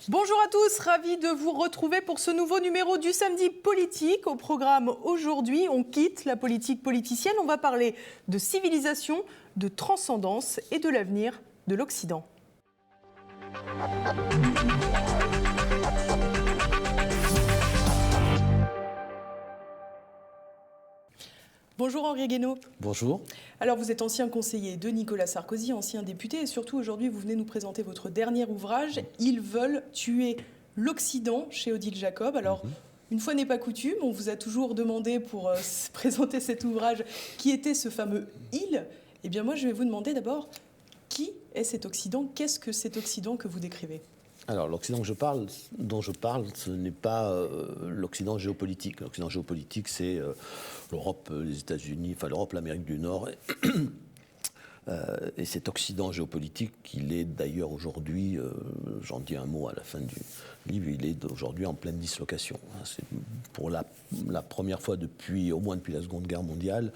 Bonjour à tous, ravi de vous retrouver pour ce nouveau numéro du Samedi Politique. Au programme aujourd'hui, on quitte la politique politicienne, on va parler de civilisation, de transcendance et de l'avenir de l'Occident. Bonjour Henri Guénaud. Bonjour. Alors vous êtes ancien conseiller de Nicolas Sarkozy, ancien député et surtout aujourd'hui vous venez nous présenter votre dernier ouvrage, Ils veulent tuer l'Occident chez Odile Jacob. Alors une fois n'est pas coutume, on vous a toujours demandé pour présenter cet ouvrage qui était ce fameux Ils. Eh bien moi je vais vous demander d'abord qui est cet Occident, qu'est-ce que cet Occident que vous décrivez ? Alors, l'Occident dont je parle, ce n'est pas l'Occident géopolitique. L'Occident géopolitique, c'est l'Europe, les États-Unis, enfin l'Europe, l'Amérique du Nord. Et cet Occident géopolitique, il est d'ailleurs aujourd'hui, j'en dis un mot à la fin du livre, il est aujourd'hui en pleine dislocation. C'est pour la première fois au moins depuis la Seconde Guerre mondiale,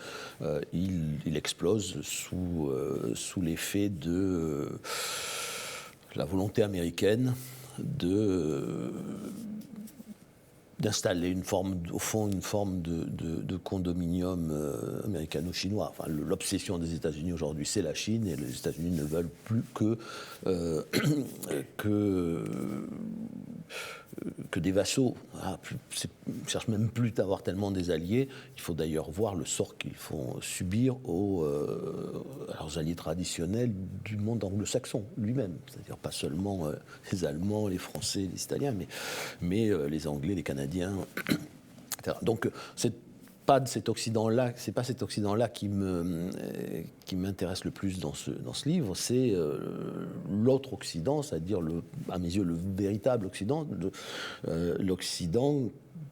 il explose sous l'effet de la volonté américaine d'installer une forme de condominium américano-chinois. Enfin, l'obsession des États-Unis aujourd'hui, c'est la Chine, et les États-Unis ne veulent plus que des vassaux. Ils ne cherchent même plus à avoir tellement des alliés. Il faut d'ailleurs voir le sort qu'ils font subir à leurs alliés traditionnels du monde anglo-saxon lui-même. C'est-à-dire pas seulement les Allemands, les Français, les Italiens, mais les Anglais, les Canadiens, etc. Donc c'est pas cet Occident-là qui m'intéresse le plus dans ce livre, c'est l'autre Occident, c'est-à-dire à mes yeux le véritable Occident, l'Occident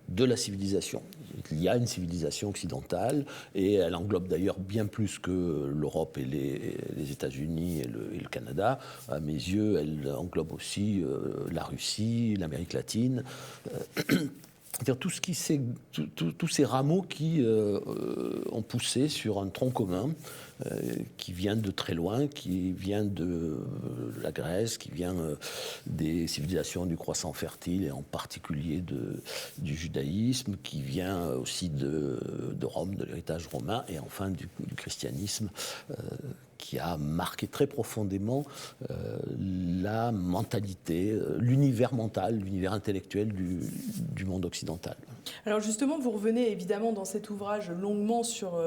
de la civilisation. Il y a une civilisation occidentale et elle englobe d'ailleurs bien plus que l'Europe et les États-Unis et le Canada. À mes yeux, elle englobe aussi la Russie, l'Amérique latine. C'est-à-dire tous ces rameaux qui ont poussé sur un tronc commun qui vient de très loin, qui vient de la Grèce, qui vient des civilisations du croissant fertile et en particulier du judaïsme, qui vient aussi de Rome, de l'héritage romain et enfin du christianisme qui a marqué très profondément la mentalité, l'univers mental, l'univers intellectuel du monde occidental. Alors justement, vous revenez évidemment dans cet ouvrage longuement sur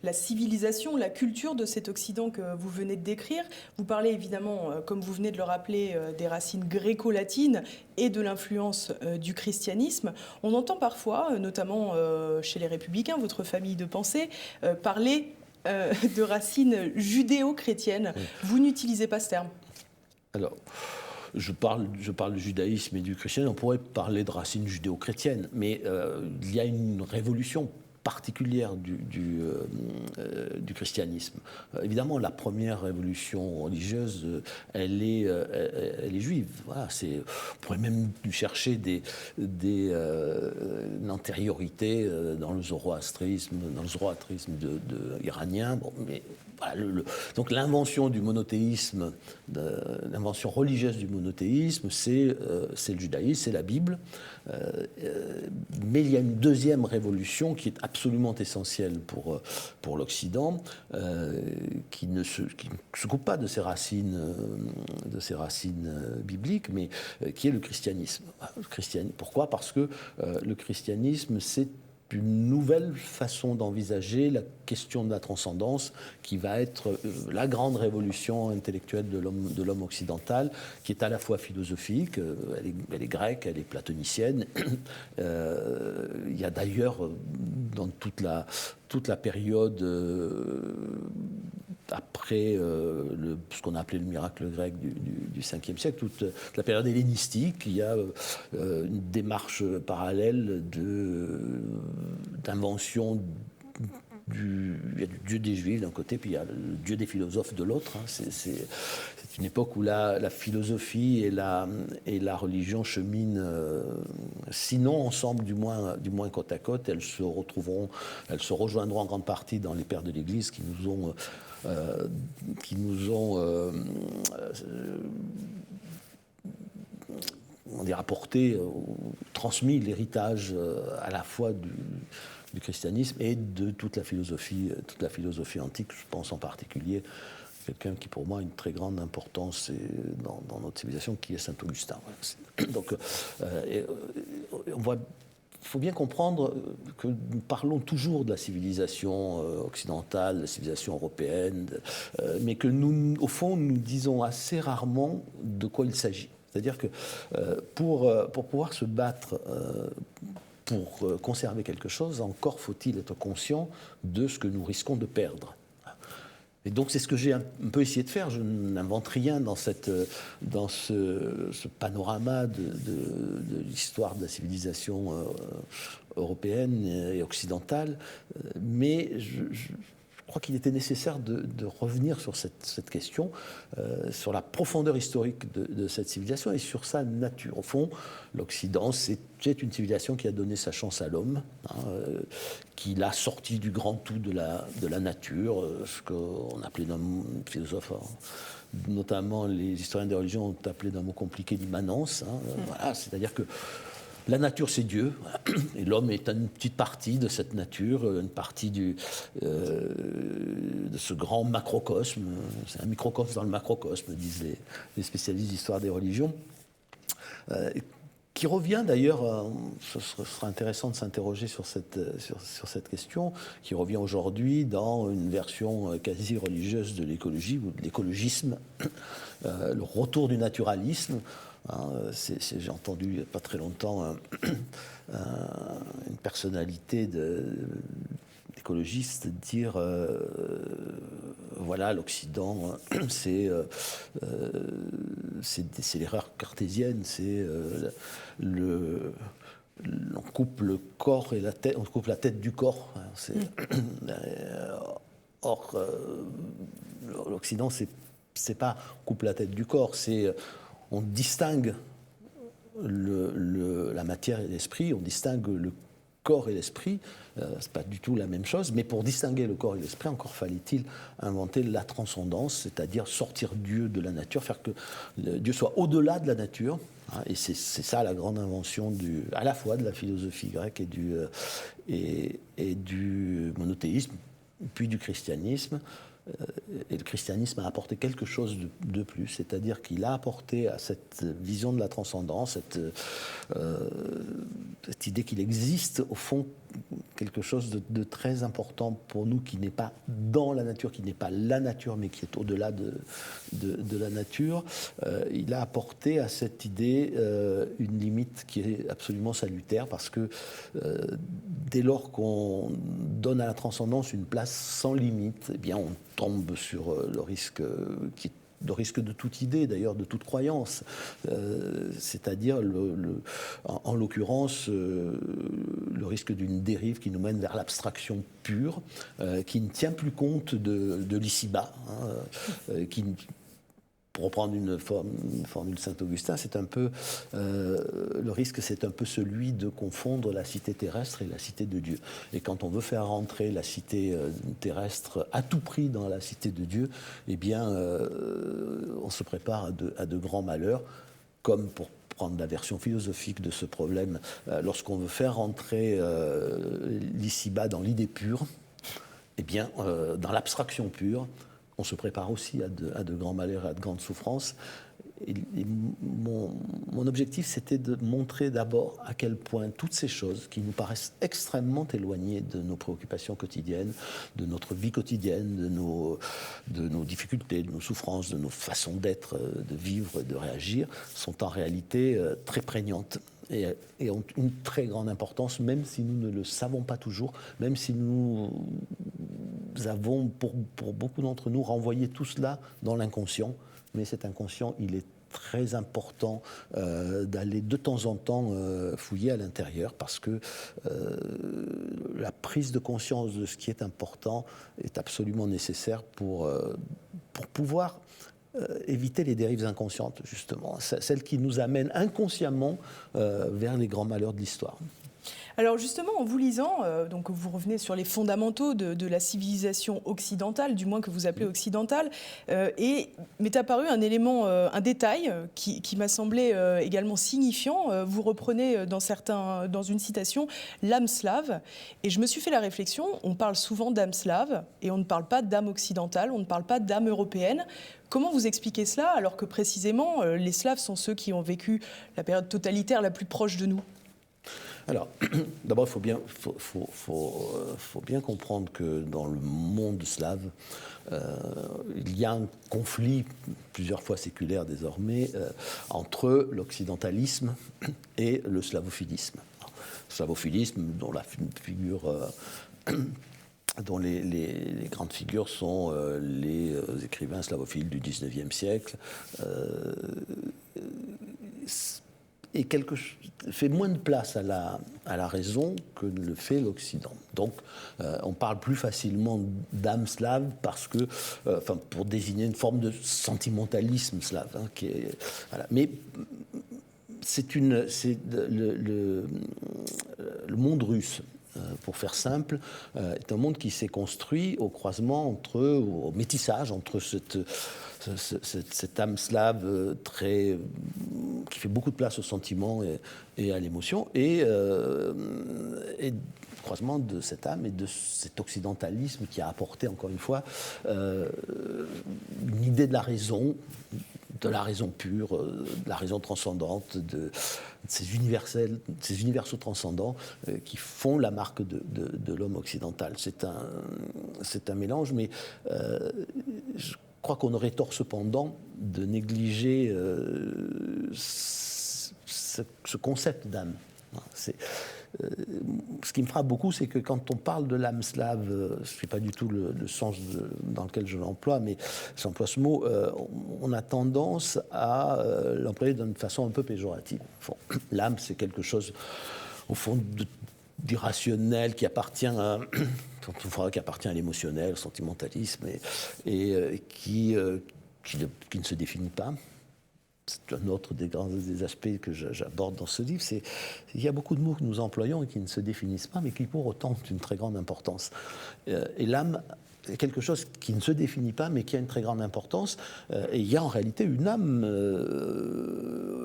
la civilisation, la culture de cet Occident que vous venez de décrire. Vous parlez évidemment, comme vous venez de le rappeler, des racines gréco-latines et de l'influence du christianisme. On entend parfois, notamment chez les Républicains, votre famille de pensée, parler de racines judéo-chrétiennes. Oui. Vous n'utilisez pas ce terme. Alors, je parle du judaïsme et du christianisme. On pourrait parler de racines judéo-chrétiennes, mais il y a une révolution particulière du christianisme. Évidemment, la première révolution religieuse, elle est juive. Voilà, on pourrait même chercher une antériorité dans le zoroastrisme iranien. Bon, mais voilà, donc l'invention du monothéisme, l'invention religieuse du monothéisme, c'est le judaïsme, c'est la Bible. Mais il y a une deuxième révolution qui est absolument essentielle pour l'Occident, qui ne se coupe pas de ses racines bibliques, mais qui est le christianisme. Pourquoi ? Parce que le christianisme, c'est une nouvelle façon d'envisager la question de la transcendance qui va être la grande révolution intellectuelle de l'homme occidental, qui est à la fois philosophique, elle est grecque, elle est platonicienne. Il y a d'ailleurs dans toute la période après ce qu'on a appelé le miracle grec du 5e siècle, toute la période hellénistique, il y a une démarche parallèle d'invention il y a du dieu des Juifs d'un côté, puis il y a le dieu des philosophes de l'autre. C'est une époque où la philosophie et la religion cheminent, sinon ensemble, du moins côte à côte. Elles se rejoindront en grande partie dans les pères de l'Église qui nous ont dire, apporté, transmis l'héritage à la fois du christianisme et de toute la philosophie antique. Je pense en particulier quelqu'un qui pour moi a une très grande importance dans notre civilisation, qui est saint Augustin. Donc il faut bien comprendre que nous parlons toujours de la civilisation occidentale, de la civilisation européenne, mais que nous, au fond, nous disons assez rarement de quoi il s'agit. C'est-à-dire que pour pouvoir se battre pour conserver quelque chose, encore faut-il être conscient de ce que nous risquons de perdre. Et donc c'est ce que j'ai un peu essayé de faire. Je n'invente rien dans ce panorama de l'histoire de la civilisation européenne et occidentale, mais je crois qu'il était nécessaire de revenir sur cette question, sur la profondeur historique de cette civilisation et sur sa nature. Au fond, l'Occident, c'est une civilisation qui a donné sa chance à l'homme, qui l'a sorti du grand tout de la nature, ce qu'on appelait dans le philosophe, notamment les historiens des religions ont appelé d'un mot compliqué l'immanence. Voilà, c'est-à-dire que la nature, c'est Dieu, et l'homme est une petite partie de cette nature, une partie de ce grand macrocosme. C'est un microcosme dans le macrocosme, disent les spécialistes d'histoire des religions. Qui revient d'ailleurs, ce sera intéressant de s'interroger sur cette question, qui revient aujourd'hui dans une version quasi religieuse de l'écologie ou de l'écologisme, le retour du naturalisme. J'ai entendu il n'y a pas très longtemps une personnalité d'écologiste dire voilà, l'Occident, c'est l'erreur cartésienne, on coupe le corps et la tête, on coupe la tête du corps. Or, l'Occident, c'est pas on coupe la tête du corps, c'est on distingue la matière et l'esprit, on distingue le corps et l'esprit. C'est pas du tout la même chose, mais pour distinguer le corps et l'esprit, encore fallait-il inventer la transcendance, c'est-à-dire sortir Dieu de la nature, faire que Dieu soit au-delà de la nature. Et c'est ça la grande invention à la fois de la philosophie grecque et du monothéisme, puis du christianisme. Et le christianisme a apporté quelque chose de plus, c'est-à-dire qu'il a apporté à cette vision de la transcendance, cette idée qu'il existe au fond quelque chose de très important pour nous, qui n'est pas dans la nature, qui n'est pas la nature, mais qui est au-delà de la nature. Il a apporté à cette idée une limite qui est absolument salutaire, parce que dès lors qu'on donne à la transcendance une place sans limite, eh bien on tombe sur le risque de toute idée, d'ailleurs de toute croyance, c'est-à-dire en l'occurrence le risque d'une dérive qui nous mène vers l'abstraction pure, qui ne tient plus compte de l'ici-bas, pour reprendre une formule Saint-Augustin, c'est un peu le risque, c'est un peu celui de confondre la cité terrestre et la cité de Dieu. Et quand on veut faire rentrer la cité terrestre à tout prix dans la cité de Dieu, eh bien, on se prépare à de grands malheurs, comme pour prendre la version philosophique de ce problème, lorsqu'on veut faire rentrer l'ici-bas dans l'idée pure, eh bien, dans l'abstraction pure, on se prépare aussi à de grands malheurs, à de grandes souffrances. Et mon objectif, c'était de montrer d'abord à quel point toutes ces choses qui nous paraissent extrêmement éloignées de nos préoccupations quotidiennes, de notre vie quotidienne, de nos difficultés, de nos souffrances, de nos façons d'être, de vivre, de réagir, sont en réalité très prégnantes et ont une très grande importance, même si nous ne le savons pas toujours, même si nous avons, pour beaucoup d'entre nous, renvoyé tout cela dans l'inconscient. Mais cet inconscient, il est très important d'aller de temps en temps fouiller à l'intérieur, parce que la prise de conscience de ce qui est important est absolument nécessaire pour pouvoir éviter les dérives inconscientes, justement, celles qui nous amènent inconsciemment vers les grands malheurs de l'histoire. Alors justement, en vous lisant, donc vous revenez sur les fondamentaux de la civilisation occidentale, du moins que vous appelez occidentale, et m'est apparu un élément, un détail qui m'a semblé également signifiant. Vous reprenez dans une citation l'âme slave, et je me suis fait la réflexion, on parle souvent d'âme slave, et on ne parle pas d'âme occidentale, on ne parle pas d'âme européenne. Comment vous expliquez cela, alors que précisément les Slaves sont ceux qui ont vécu la période totalitaire la plus proche de nous ? Alors, d'abord, faut bien comprendre que dans le monde slave, il y a un conflit, plusieurs fois séculaire désormais, entre l'occidentalisme et le slavophilisme. Le slavophilisme, dont la figure... dont les grandes figures sont les écrivains slavophiles du XIXe siècle, et fait moins de place à la raison que ne le fait l'Occident. Donc, on parle plus facilement d'âme slave parce que, pour désigner une forme de sentimentalisme slave, hein, voilà. Mais le monde russe. Pour faire simple, est un monde qui s'est construit au croisement au métissage entre cette âme slave qui fait beaucoup de place au sentiment et à l'émotion, et le croisement de cette âme et de cet occidentalisme qui a apporté, encore une fois, une idée de la raison pure, de la raison transcendante, de ces universaux transcendants qui font la marque de l'homme occidental. C'est un mélange, mais je crois qu'on aurait tort cependant de négliger ce concept d'âme. Ce qui me frappe beaucoup, c'est que quand on parle de l'âme slave, je ne sais pas du tout le sens dans lequel je l'emploie, mais j'emploie ce mot, on a tendance à l'employer d'une façon un peu péjorative. L'âme, c'est quelque chose, au fond, d'irrationnel qui appartient à l'émotionnel, au sentimentalisme, et qui ne se définit pas. C'est un autre des aspects que j'aborde dans ce livre. Il y a beaucoup de mots que nous employons et qui ne se définissent pas, mais qui pour autant ont une très grande importance. Et l'âme est quelque chose qui ne se définit pas, mais qui a une très grande importance. Et il y a en réalité une âme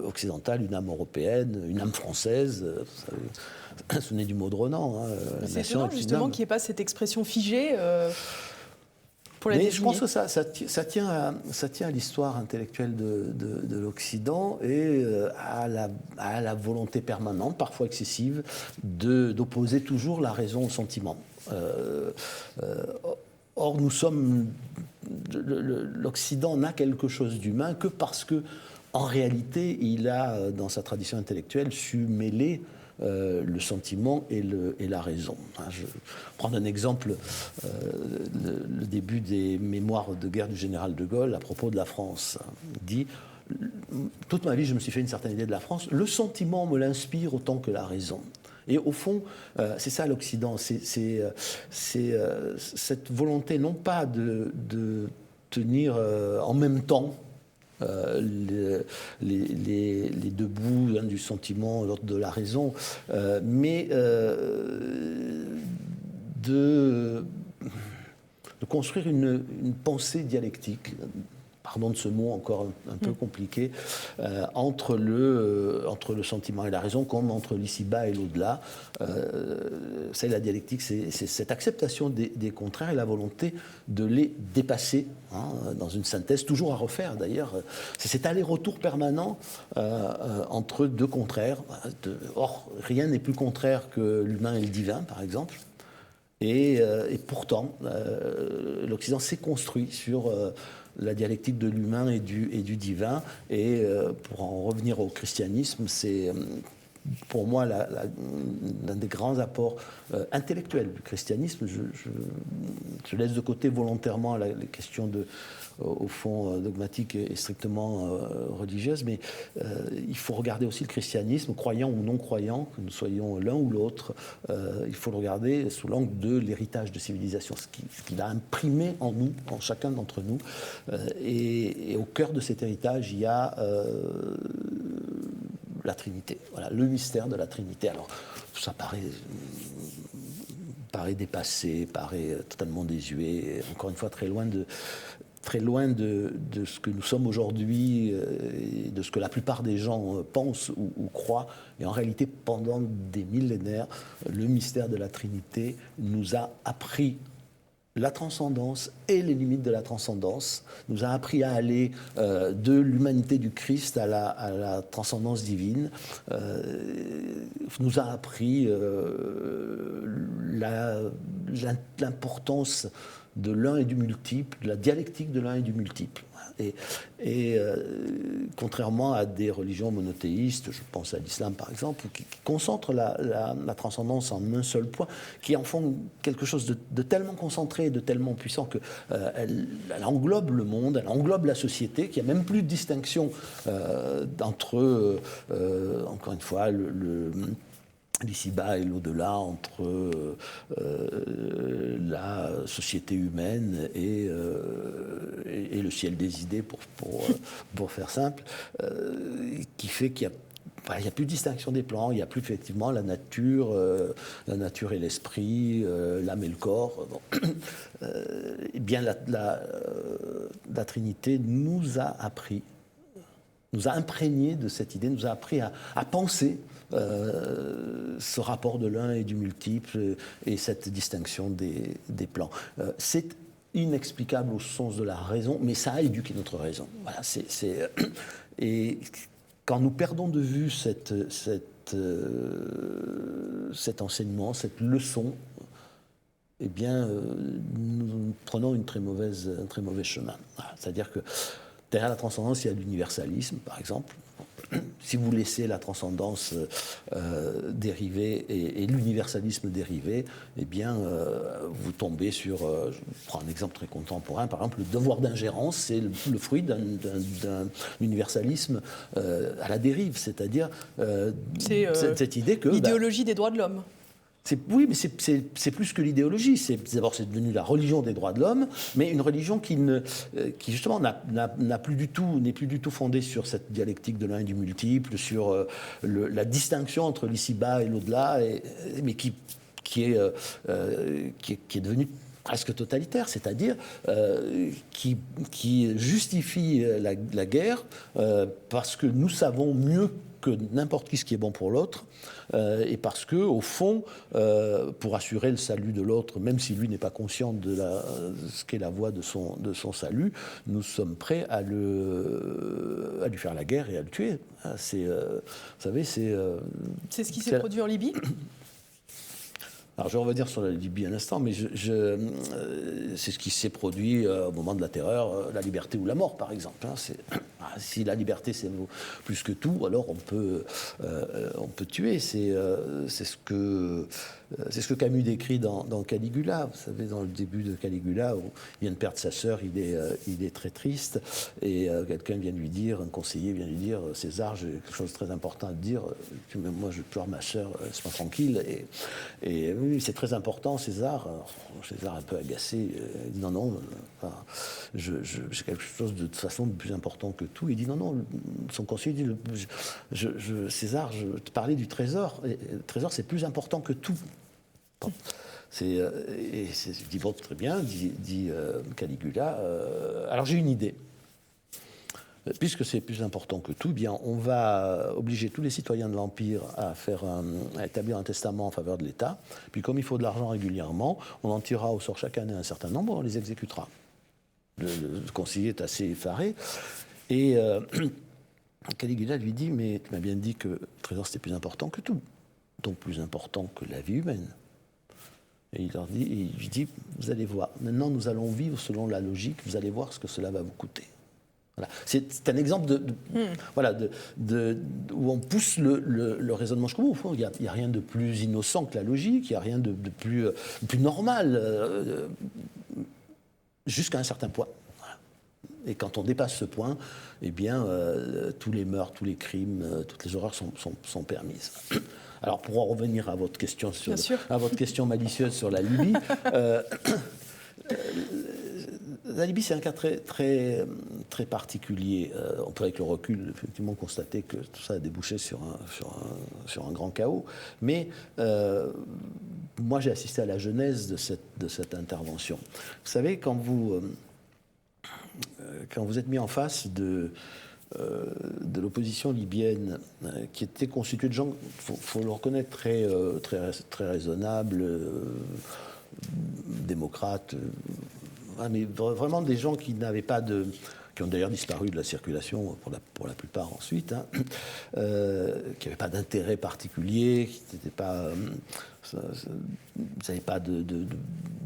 occidentale, une âme européenne, une âme française. Ce n'est du mot de Renan. Hein, c'est étonnant justement qu'il n'y ait pas cette expression figée. Mais je pense que ça tient à l'histoire intellectuelle de l'Occident et à la volonté permanente, parfois excessive, d'opposer toujours la raison au sentiment. Or, l'Occident n'a quelque chose d'humain que parce que, en réalité, il a, dans sa tradition intellectuelle, su mêler le sentiment et la raison. Je vais prendre un exemple, le début des mémoires de guerre du général de Gaulle à propos de la France. Il dit « Toute ma vie, je me suis fait une certaine idée de la France. Le sentiment me l'inspire autant que la raison. » Et au fond, c'est ça l'Occident, c'est cette volonté non pas de tenir en même temps les deux bouts, l'un du sentiment, l'autre de la raison, mais de construire une pensée dialectique, pardon de ce mot encore un peu compliqué, entre le sentiment et la raison, comme entre l'ici-bas et l'au-delà. C'est la dialectique, c'est cette acceptation des contraires et la volonté de les dépasser, hein, dans une synthèse toujours à refaire d'ailleurs. C'est cet aller-retour permanent entre deux contraires. Or, rien n'est plus contraire que l'humain et le divin, par exemple. Et pourtant, l'Occident s'est construit sur la dialectique de l'humain et du divin. Et pour en revenir au christianisme, c'est pour moi l'un des grands apports intellectuels du christianisme. Je laisse de côté volontairement les questions au fond dogmatiques et strictement religieuses, mais il faut regarder aussi le christianisme, croyant ou non croyant, que nous soyons l'un ou l'autre, il faut le regarder sous l'angle de l'héritage de civilisation, ce qu'il a imprimé en nous, en chacun d'entre nous, et au cœur de cet héritage, il y a la Trinité. Voilà, le mystère de la Trinité. Alors, ça paraît dépassé, paraît totalement désuet, encore une fois très loin de ce que nous sommes aujourd'hui, et de ce que la plupart des gens pensent ou croient. Et en réalité, pendant des millénaires, le mystère de la Trinité nous a appris la transcendance et les limites de la transcendance, nous a appris à aller de l'humanité du Christ à la transcendance divine, nous a appris l'importance de l'un et du multiple, de la dialectique de l'un et du multiple. Et contrairement à des religions monothéistes, je pense à l'islam par exemple, qui concentrent la transcendance en un seul point, qui en font quelque chose de tellement concentré, de tellement puissant qu'elle englobe le monde, elle englobe la société, qu'il n'y a même plus de distinction entre, encore une fois, l'ici-bas et l'au-delà, entre la société humaine et le ciel des idées, pour faire simple, qui fait qu'il n'y a plus de distinction des plans, il n'y a plus effectivement la nature et l'esprit, l'âme et le corps. Bon. Eh bien, la Trinité nous a appris, nous a imprégné de cette idée, nous a appris à penser ce rapport de l'un et du multiple et cette distinction des plans. C'est inexplicable au sens de la raison, mais ça a éduqué notre raison. Voilà, et quand nous perdons de vue cet enseignement, cette leçon, eh bien, nous prenons un très mauvais chemin. Voilà, c'est-à-dire que derrière la transcendance, il y a l'universalisme, par exemple. Si vous laissez la transcendance dériver et l'universalisme dériver, eh bien, vous tombez sur, je prends un exemple très contemporain, par exemple, le devoir d'ingérence, c'est le fruit d'un universalisme à la dérive, c'est-à-dire cette idée que... L'idéologie des droits de l'homme. Oui, mais c'est plus que l'idéologie. D'abord, c'est devenu la religion des droits de l'homme, mais une religion qui justement n'est plus du tout fondée sur cette dialectique de l'un et du multiple, sur la distinction entre l'ici-bas et l'au-delà, mais qui est devenue presque totalitaire, c'est-à-dire qui justifie la guerre parce que nous savons mieux que n'importe qui ce qui est bon pour l'autre, et parce que, au fond, pour assurer le salut de l'autre, même si lui n'est pas conscient de ce qu'est la voie de son salut, nous sommes prêts à lui faire la guerre et à le tuer. Vous savez, c'est ce qui s'est produit en Libye. Alors, je vais revenir sur la Libye un instant, mais c'est ce qui s'est produit au moment de la terreur, la liberté ou la mort, par exemple. Si la liberté, c'est plus que tout, alors on peut tuer. C'est ce que Camus décrit dans Caligula. Vous savez, dans le début de Caligula, où il vient de perdre sa sœur, il est très triste, et quelqu'un vient lui dire, un conseiller vient lui dire, César, j'ai quelque chose de très important à te dire, moi je pleure ma sœur, laisse-moi tranquille. Et oui, c'est très important, César. Alors, César, un peu agacé, dit non, j'ai quelque chose de toute façon de plus important que tout. Il dit non, son conseiller dit, César, je te parlais du trésor. Et le trésor, c'est plus important que tout. Bon. Dit bon, très bien, dit Caligula. Alors j'ai une idée. Puisque c'est plus important que tout, bien, on va obliger tous les citoyens de l'Empire à établir un testament en faveur de l'État. Puis comme il faut de l'argent régulièrement, on en tirera au sort chaque année un certain nombre, on les exécutera. Le conseiller est assez effaré. Et Caligula lui dit, mais tu m'as bien dit que le trésor c'était plus important que tout, donc plus important que la vie humaine. Et il lui dit, vous allez voir, maintenant nous allons vivre selon la logique, vous allez voir ce que cela va vous coûter. Voilà. C'est un exemple où on pousse le raisonnement jusqu'au bout. Au fond, il n'y a rien de plus innocent que la logique, il n'y a rien de plus normal, jusqu'à un certain point. Voilà. Et quand on dépasse ce point, eh bien, tous les meurtres, tous les crimes, toutes les horreurs sont permises. Alors, pour en revenir à votre question, malicieuse sur la Libye, la Libye, c'est un cas très particulier. On peut, avec le recul, effectivement, constater que tout ça a débouché sur un grand chaos. Mais moi, j'ai assisté à la genèse de cette intervention. Vous savez, quand vous êtes mis en face de l'opposition libyenne, qui était constituée de gens, il faut le reconnaître, très raisonnables, démocrates, mais vraiment des gens qui n'avaient pas qui ont d'ailleurs disparu de la circulation pour la plupart ensuite, hein, qui n'avaient pas d'intérêt particulier, qui n'étaient pas, n'avaient pas de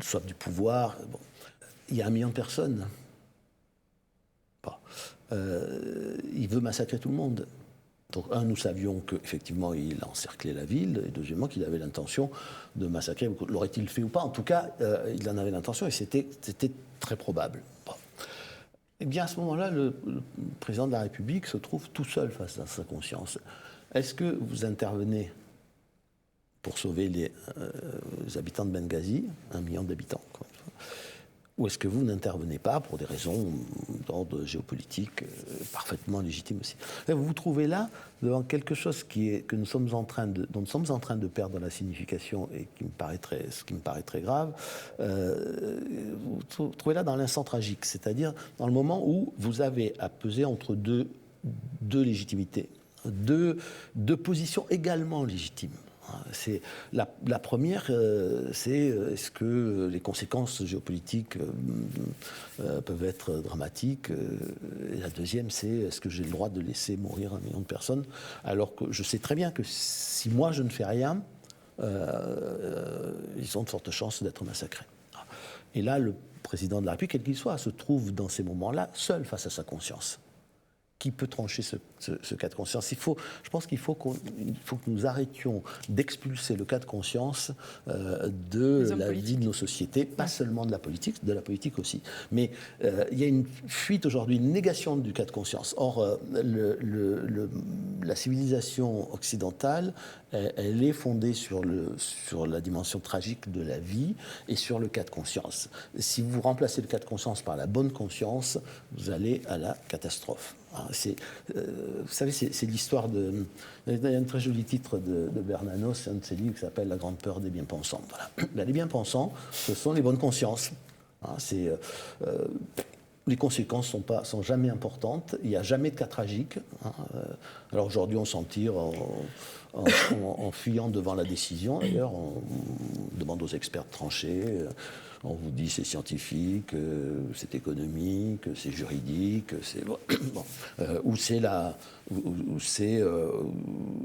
soif du pouvoir. Bon. Il y a 1 million de personnes. Il veut massacrer tout le monde. Donc, nous savions qu'effectivement, il a encerclé la ville, et deuxièmement, qu'il avait l'intention de massacrer. L'aurait-il fait ou pas? En tout cas, il en avait l'intention, et c'était très probable. Bon. Eh bien, à ce moment-là, le président de la République se trouve tout seul face à sa conscience. Est-ce que vous intervenez pour sauver les habitants de Benghazi, 1 million d'habitants, quoi, ou est-ce que vous n'intervenez pas pour des raisons d'ordre géopolitique parfaitement légitimes aussi? Vous vous trouvez là devant quelque chose dont nous sommes en train de perdre la signification et ce qui me paraît très grave. Vous vous trouvez là dans l'instant tragique, c'est-à-dire dans le moment où vous avez à peser entre deux légitimités, deux positions également légitimes. C'est la première, c'est est-ce que les conséquences géopolitiques peuvent être dramatiques, et la deuxième, c'est est-ce que j'ai le droit de laisser mourir 1 million de personnes, alors que je sais très bien que si moi je ne fais rien, ils ont de fortes chances d'être massacrés. Et là, le président de la République, quel qu'il soit, se trouve dans ces moments-là seul face à sa conscience. Qui peut trancher ce cas de conscience? Je pense qu'il faut que nous arrêtions d'expulser le cas de conscience de la vie de nos sociétés, pas seulement de la politique aussi. Mais il y a une fuite aujourd'hui, une négation du cas de conscience. Or, la civilisation occidentale, elle est fondée sur la dimension tragique de la vie et sur le cas de conscience. Si vous remplacez le cas de conscience par la bonne conscience, vous allez à la catastrophe. Vous savez, c'est l'histoire de... Il y a un très joli titre de Bernanos, c'est un de ses livres qui s'appelle « La grande peur des bien-pensants ». Voilà. Les bien-pensants, ce sont les bonnes consciences. Les conséquences ne sont jamais importantes, il n'y a jamais de cas tragique. Alors aujourd'hui, on s'en tire en fuyant devant la décision. D'ailleurs, on demande aux experts de trancher. On vous dit c'est scientifique, c'est économique, c'est juridique, c'est ou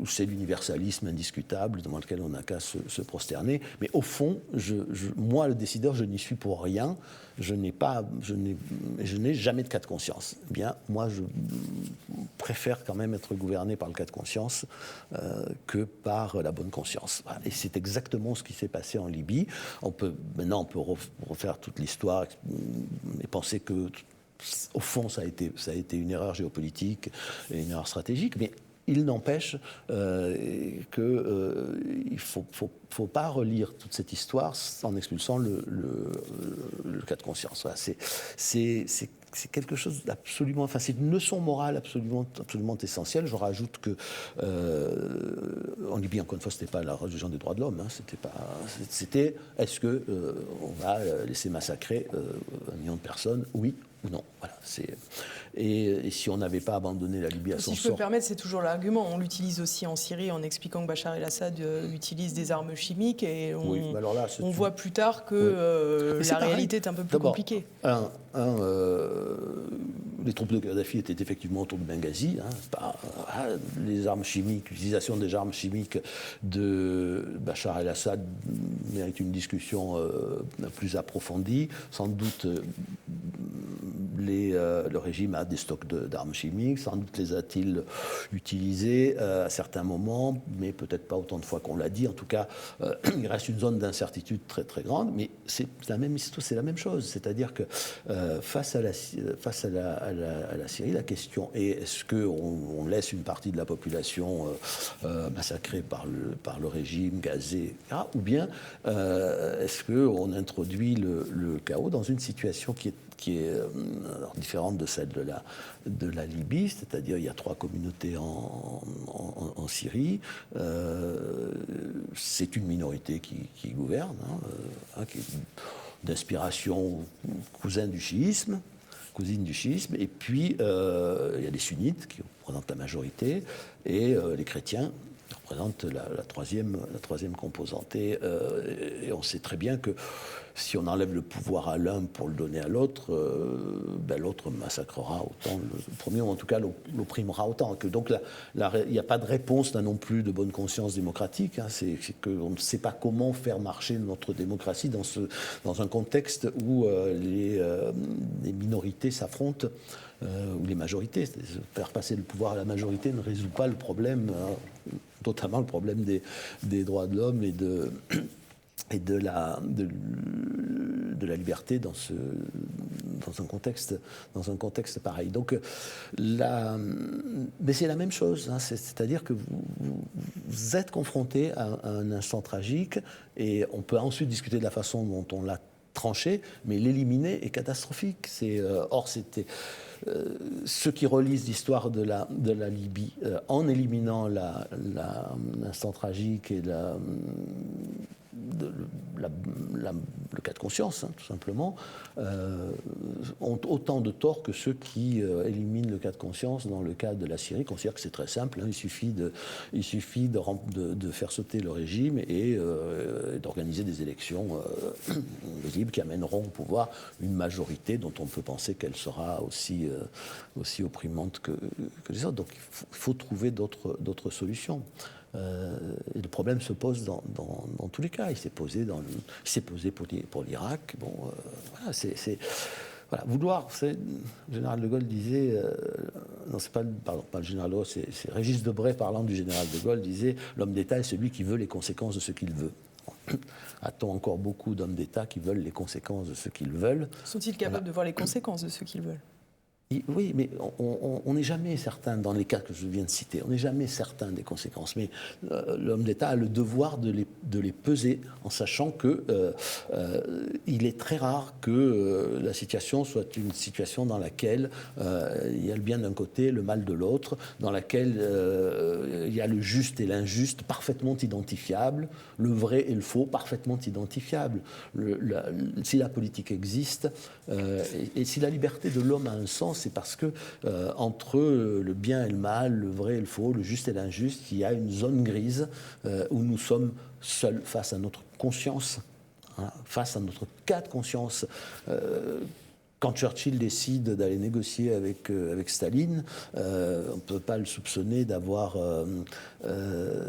c'est l'universalisme indiscutable devant lequel on n'a qu'à se prosterner. Mais au fond, moi, le décideur, je n'y suis pour rien. Je n'ai jamais de cas de conscience. Eh bien, moi, je préfère quand même être gouverné par le cas de conscience que par la bonne conscience. Voilà. Et c'est exactement ce qui s'est passé en Libye. Maintenant, on peut refaire toute l'histoire et penser que, au fond, ça a été une erreur géopolitique et une erreur stratégique, mais il n'empêche qu'il ne faut pas relire toute cette histoire en expulsant le cas de conscience. Voilà, c'est quelque chose d'absolument... Enfin, c'est une leçon morale absolument essentielle. Je rajoute que en Libye, encore une fois, ce n'était pas la religion des droits de l'homme. Hein, c'était est-ce qu'on va laisser massacrer 1 million de personnes, oui ou non. Voilà, et si on n'avait pas abandonné la Libye à son sort... Si je peux me permettre, c'est toujours l'argument. On l'utilise aussi en Syrie en expliquant que Bachar el-Assad utilise des armes chimiques et on voit plus tard que la réalité est un peu plus compliquée. Les troupes de Kadhafi étaient effectivement autour de Benghazi. Les armes chimiques, l'utilisation des armes chimiques de Bachar el-Assad mérite une discussion plus approfondie. Sans doute, le régime a des stocks d'armes chimiques, sans doute les a-t-il utilisées à certains moments, mais peut-être pas autant de fois qu'on l'a dit. En tout cas, il reste une zone d'incertitude très très grande, mais c'est la même chose. C'est-à-dire que face à la Syrie, la question est est-ce qu'on laisse une partie de la population massacrée par le régime, gazée, etc., ou bien est-ce qu'on introduit le chaos dans une situation qui est qui est alors différente de celle de la Libye, c'est-à-dire il y a 3 communautés en Syrie. C'est une minorité qui gouverne, qui est d'inspiration cousine du chiisme, et puis il y a les sunnites qui représentent la majorité, et les chrétiens qui représentent la troisième composante. Et on sait très bien que si on enlève le pouvoir à l'un pour le donner à l'autre, l'autre massacrera autant le premier, ou en tout cas l'opprimera autant. Donc il n'y a pas de réponse là non plus de bonne conscience démocratique. C'est qu'on ne sait pas comment faire marcher notre démocratie dans un contexte où les minorités s'affrontent, ou les majorités. Faire passer le pouvoir à la majorité ne résout pas le problème, notamment le problème des droits de l'homme et de la liberté dans un contexte pareil. Donc, mais c'est la même chose, c'est-à-dire que vous êtes confronté à un instant tragique, et on peut ensuite discuter de la façon dont on l'a tranché, mais l'éliminer est catastrophique. Or, c'était ceux qui relisent l'histoire de la Libye, en éliminant l'instant tragique et le cas de conscience, tout simplement, ont autant de tort que ceux qui éliminent le cas de conscience dans le cas de la Syrie, considèrent que c'est très simple, il suffit de faire sauter le régime et d'organiser des élections libres qui amèneront au pouvoir une majorité dont on peut penser qu'elle sera aussi opprimante que les autres. Donc il faut trouver d'autres solutions. Et le problème se pose dans tous les cas. Il s'est posé pour l'Irak. Bon, voilà, voilà, vouloir. Le général de Gaulle disait, non, c'est pas le général de Gaulle, c'est Régis Debray parlant du général de Gaulle, disait l'homme d'État est celui qui veut les conséquences de ce qu'il veut. A-t-on encore beaucoup d'hommes d'État qui veulent les conséquences de ce qu'ils veulent? Sont-ils capables de voir les conséquences de ce qu'ils veulent? Oui, mais on n'est jamais certain, dans les cas que je viens de citer, on n'est jamais certain des conséquences. Mais l'homme d'État a le devoir de les peser, en sachant qu'il est très rare que la situation soit une situation dans laquelle il y a le bien d'un côté, le mal de l'autre, dans laquelle il y a le juste et l'injuste parfaitement identifiables, le vrai et le faux parfaitement identifiables. Si la politique existe, et si la liberté de l'homme a un sens, c'est parce que entre le bien et le mal, le vrai et le faux, le juste et l'injuste, il y a une zone grise où nous sommes seuls face à notre conscience, face à notre cas de conscience. Quand Churchill décide d'aller négocier avec Staline, on ne peut pas le soupçonner d'avoir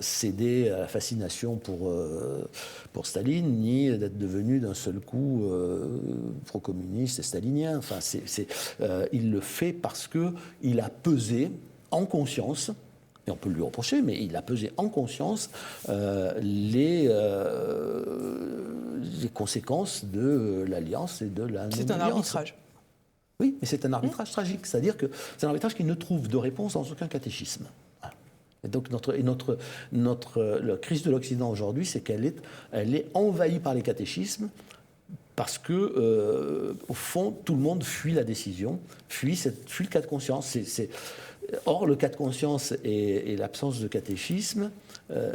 cédé à la fascination pour Staline, ni d'être devenu d'un seul coup pro-communiste et stalinien. Enfin, il le fait parce qu'il a pesé en conscience, et on peut lui reprocher, mais il a pesé en conscience les conséquences de l'alliance et de la non-alliance. C'est un arbitrage. Oui, mais c'est un arbitrage tragique. C'est-à-dire que c'est un arbitrage qui ne trouve de réponse dans aucun catéchisme. Et donc la crise de l'Occident aujourd'hui, c'est qu'elle est envahie par les catéchismes, parce que, au fond, tout le monde fuit la décision, fuit le cas de conscience. Or, le cas de conscience et l'absence de catéchisme,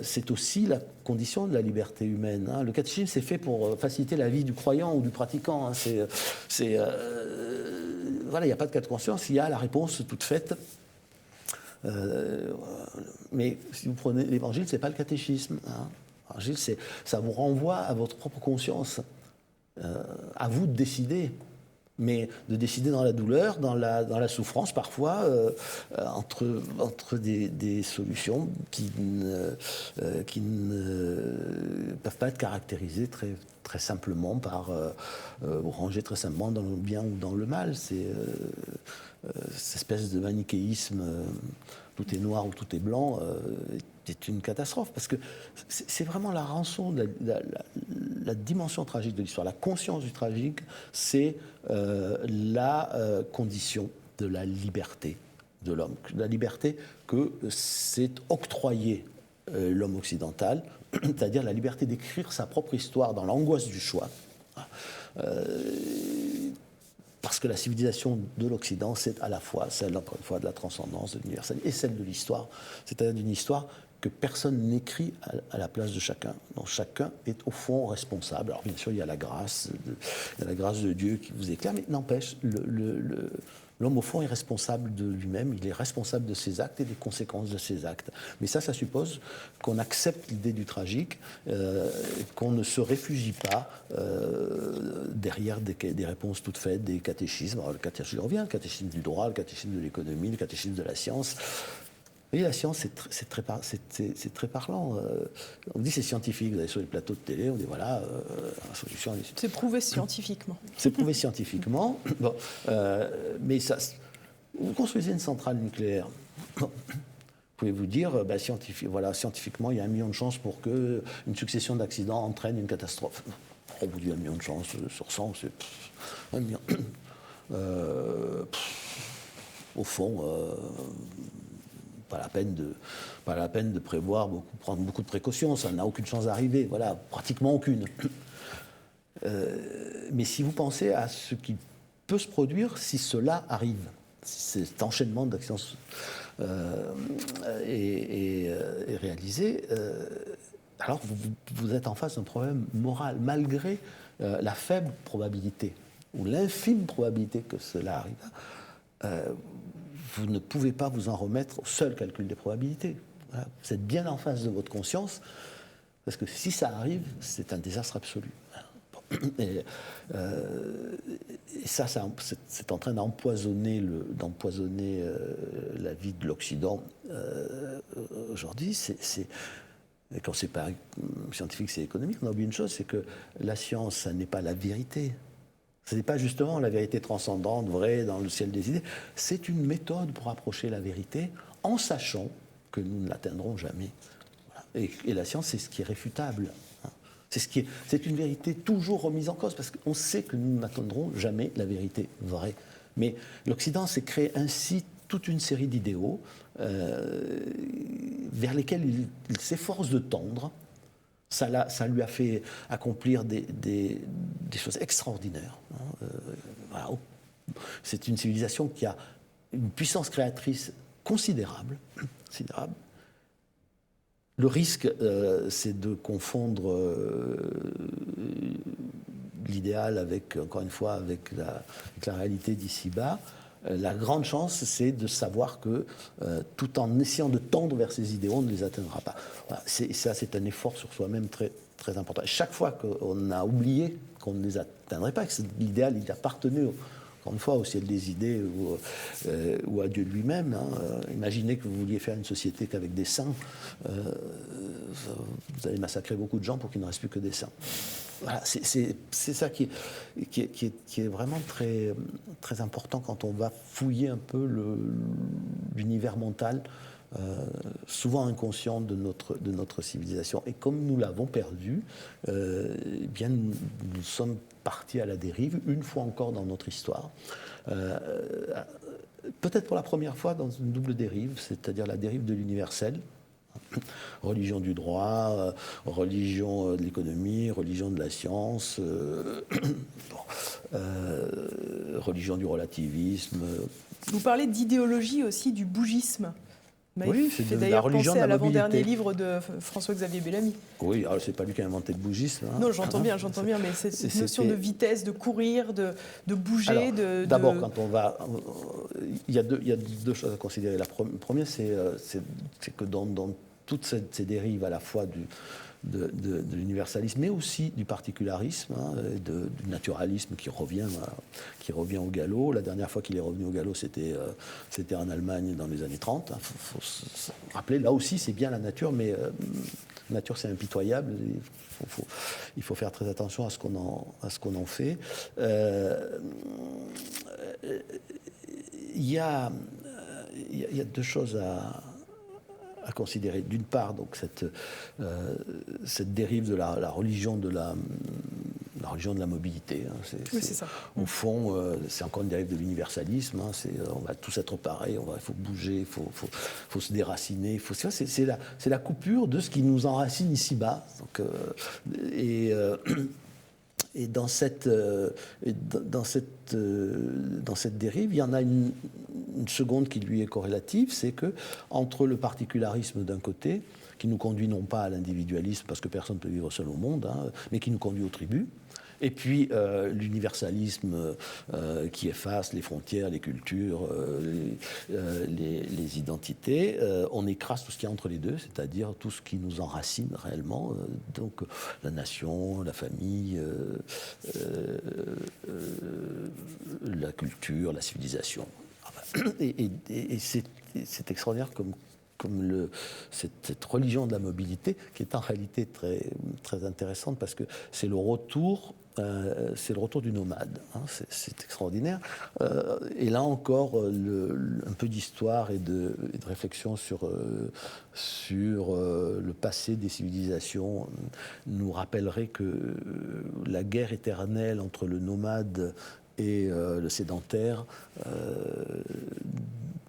c'est aussi la condition de la liberté humaine. Le catéchisme, c'est fait pour faciliter la vie du croyant ou du pratiquant. Voilà, il n'y a pas de cas de conscience, il y a la réponse toute faite. Mais si vous prenez l'Évangile, ce n'est pas le catéchisme. L'Évangile, ça vous renvoie à votre propre conscience. À vous de décider. Mais de décider dans la douleur, dans la souffrance, parfois, entre des solutions qui ne peuvent pas être caractérisées très, très simplement ou rangées très simplement dans le bien ou dans le mal. C'est cette espèce de manichéisme, tout est noir ou tout est blanc, est une catastrophe. Parce que c'est vraiment la rançon, la dimension tragique de l'histoire, la conscience du tragique, c'est la condition de la liberté de l'homme. La liberté que s'est octroyée l'homme occidental, c'est-à-dire la liberté d'écrire sa propre histoire dans l'angoisse du choix. parce que la civilisation de l'Occident, c'est à la fois celle, encore une fois, de la transcendance, de l'universalité, et celle de l'histoire, c'est-à-dire d'une histoire que personne n'écrit à la place de chacun. Donc chacun est au fond responsable. Alors bien sûr, il y a la grâce de Dieu qui vous éclaire, mais n'empêche, l'homme au fond est responsable de lui-même, il est responsable de ses actes et des conséquences de ses actes. Mais ça suppose qu'on accepte l'idée du tragique, qu'on ne se réfugie pas derrière des réponses toutes faites, des catéchismes. Alors, le catéchisme revient, le catéchisme du droit, le catéchisme de l'économie, le catéchisme de la science. Vous voyez, la science, c'est très parlant. On dit c'est scientifique. Vous allez sur les plateaux de télé, on dit voilà, la solution. C'est prouvé scientifiquement. C'est prouvé scientifiquement. Bon, mais ça, vous construisez une centrale nucléaire. Bon, vous pouvez vous dire, scientifiquement, il y a 1 million de chances pour qu'une succession d'accidents entraîne une catastrophe. On vous dit 1 million de chances sur 100, c'est 1 million. Au fond, pas la peine de prévoir, prendre beaucoup de précautions, ça n'a aucune chance d'arriver, voilà, pratiquement aucune. Mais si vous pensez à ce qui peut se produire si cela arrive, si cet enchaînement d'accidents est réalisé, alors vous êtes en face d'un problème moral, malgré la faible probabilité, ou l'infime probabilité que cela arrive. Vous ne pouvez pas vous en remettre au seul calcul des probabilités. Voilà. Vous êtes bien en face de votre conscience, parce que si ça arrive, c'est un désastre absolu. Et ça, c'est en train d'empoisonner la vie de l'Occident aujourd'hui. Quand c'est pas scientifique, c'est économique. On a oublié une chose, c'est que la science, ça n'est pas la vérité. Ce n'est pas justement la vérité transcendante, vraie, dans le ciel des idées. C'est une méthode pour approcher la vérité en sachant que nous ne l'atteindrons jamais. Voilà. Et la science, c'est ce qui est réfutable. C'est une vérité toujours remise en cause, parce qu'on sait que nous n'atteindrons jamais la vérité vraie. Mais l'Occident s'est créé ainsi toute une série d'idéaux vers lesquels il s'efforce de tendre. Ça lui a fait accomplir des choses extraordinaires. Voilà. C'est une civilisation qui a une puissance créatrice considérable. Le risque, c'est de confondre l'idéal encore une fois, avec la réalité d'ici-bas. La grande chance, c'est de savoir que tout en essayant de tendre vers ces idéaux, on ne les atteindra pas. Voilà. C'est un effort sur soi-même très, très important. Et chaque fois qu'on a oublié qu'on ne les atteindrait pas, que l'idéal, il appartenait encore une fois au ciel des idées ou à Dieu lui-même. Imaginez que vous vouliez faire une société qu'avec des saints, vous allez massacrer beaucoup de gens pour qu'il ne reste plus que des saints. Voilà, c'est ça qui est vraiment très, très important quand on va fouiller un peu l'univers mental, souvent inconscient de notre civilisation. Et comme nous l'avons perdu, eh bien nous sommes partis à la dérive, une fois encore dans notre histoire. Peut-être pour la première fois dans une double dérive, c'est-à-dire la dérive de l'universel. Religion du droit, religion de l'économie, religion de la science, religion du relativisme. Vous parlez d'idéologie aussi, du bougisme. Oui, c'est fait d'ailleurs penser à l'avant-dernier livre de François-Xavier Bellamy. Oui, alors c'est pas lui qui a inventé le bougisme. Non, j'entends bien, mais cette notion de vitesse, de courir, de bouger, alors, d'abord, quand on va... Il y a deux choses à considérer. La première, c'est que dans toutes ces dérives à la fois de l'universalisme, mais aussi du particularisme, du naturalisme qui revient au galop. La dernière fois qu'il est revenu au galop, c'était en Allemagne dans les années 30. Il faut se rappeler, là aussi, c'est bien la nature, mais la nature, c'est impitoyable. Il faut faire très attention à ce qu'on en fait. Il y a deux choses à considérer. D'une part, donc cette dérive de la religion de la religion de la mobilité. Oui, c'est ça. Au fond, c'est encore une dérive de l'universalisme. On va tous être pareils, il faut bouger, il faut se déraciner. C'est la coupure de ce qui nous enracine ici-bas. Et dans cette dérive, il y en a une seconde qui lui est corrélative, c'est que entre le particularisme d'un côté, qui nous conduit non pas à l'individualisme, parce que personne ne peut vivre seul au monde, mais qui nous conduit aux tribus, et puis l'universalisme qui efface les frontières, les cultures, les identités. On écrase tout ce qu'il y a entre les deux, c'est-à-dire tout ce qui nous enracine réellement. Donc la nation, la famille, la culture, la civilisation. Et c'est extraordinaire comme cette religion de la mobilité, qui est en réalité très, très intéressante, parce que c'est le retour du nomade. C'est extraordinaire. Et là encore, un peu d'histoire et de réflexion sur le passé des civilisations nous rappellerait que la guerre éternelle entre le nomade et le sédentaire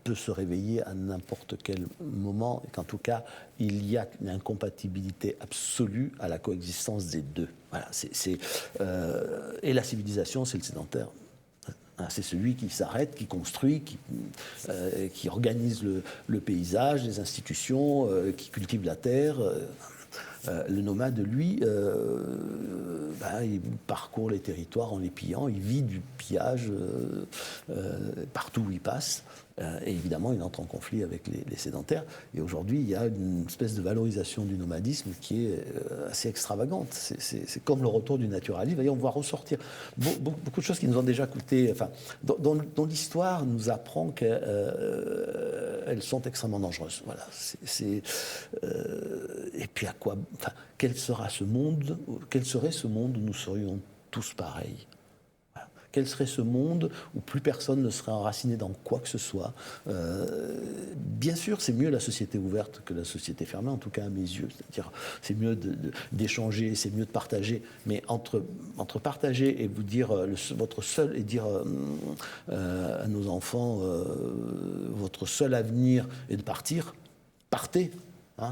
peut se réveiller à n'importe quel moment, et qu'en tout cas, il y a une incompatibilité absolue à la coexistence des deux. Voilà, et la civilisation, c'est le sédentaire. C'est celui qui s'arrête, qui construit, qui organise le paysage, les institutions, qui cultive la terre. Le nomade, lui, il parcourt les territoires en les pillant, il vit du pillage partout où il passe. Et évidemment, il entre en conflit avec les sédentaires. Et aujourd'hui, il y a une espèce de valorisation du nomadisme qui est assez extravagante. C'est comme le retour du naturalisme. Voyez, on va ressortir beaucoup de choses qui nous ont déjà coûté, enfin, dont l'histoire nous apprend qu'elles sont extrêmement dangereuses. Voilà. Et puis à quoi, enfin, quel serait ce monde où nous serions tous pareils? Quel serait ce monde où plus personne ne serait enraciné dans quoi que ce soit? Bien sûr, c'est mieux la société ouverte que la société fermée, en tout cas à mes yeux. C'est-à-dire, c'est mieux d'échanger, c'est mieux de partager. Mais entre partager et vous dire votre seul, et dire à nos enfants votre seul avenir est de partir, partez.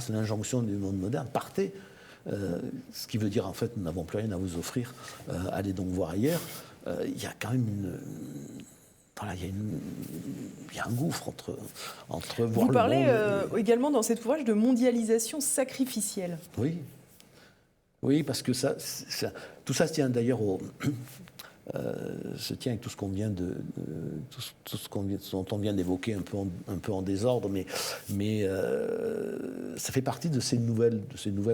C'est l'injonction du monde moderne, partez. Ce qui veut dire en fait, nous n'avons plus rien à vous offrir. Allez donc voir ailleurs. Il y a quand même il y a un gouffre entre voir le monde. Vous parlez également dans cet ouvrage de mondialisation sacrificielle. Oui, parce que tout ça se tient d'ailleurs se tient avec tout ce qu'on vient dont on vient d'évoquer un peu en désordre, mais ça fait partie de ces nouvelles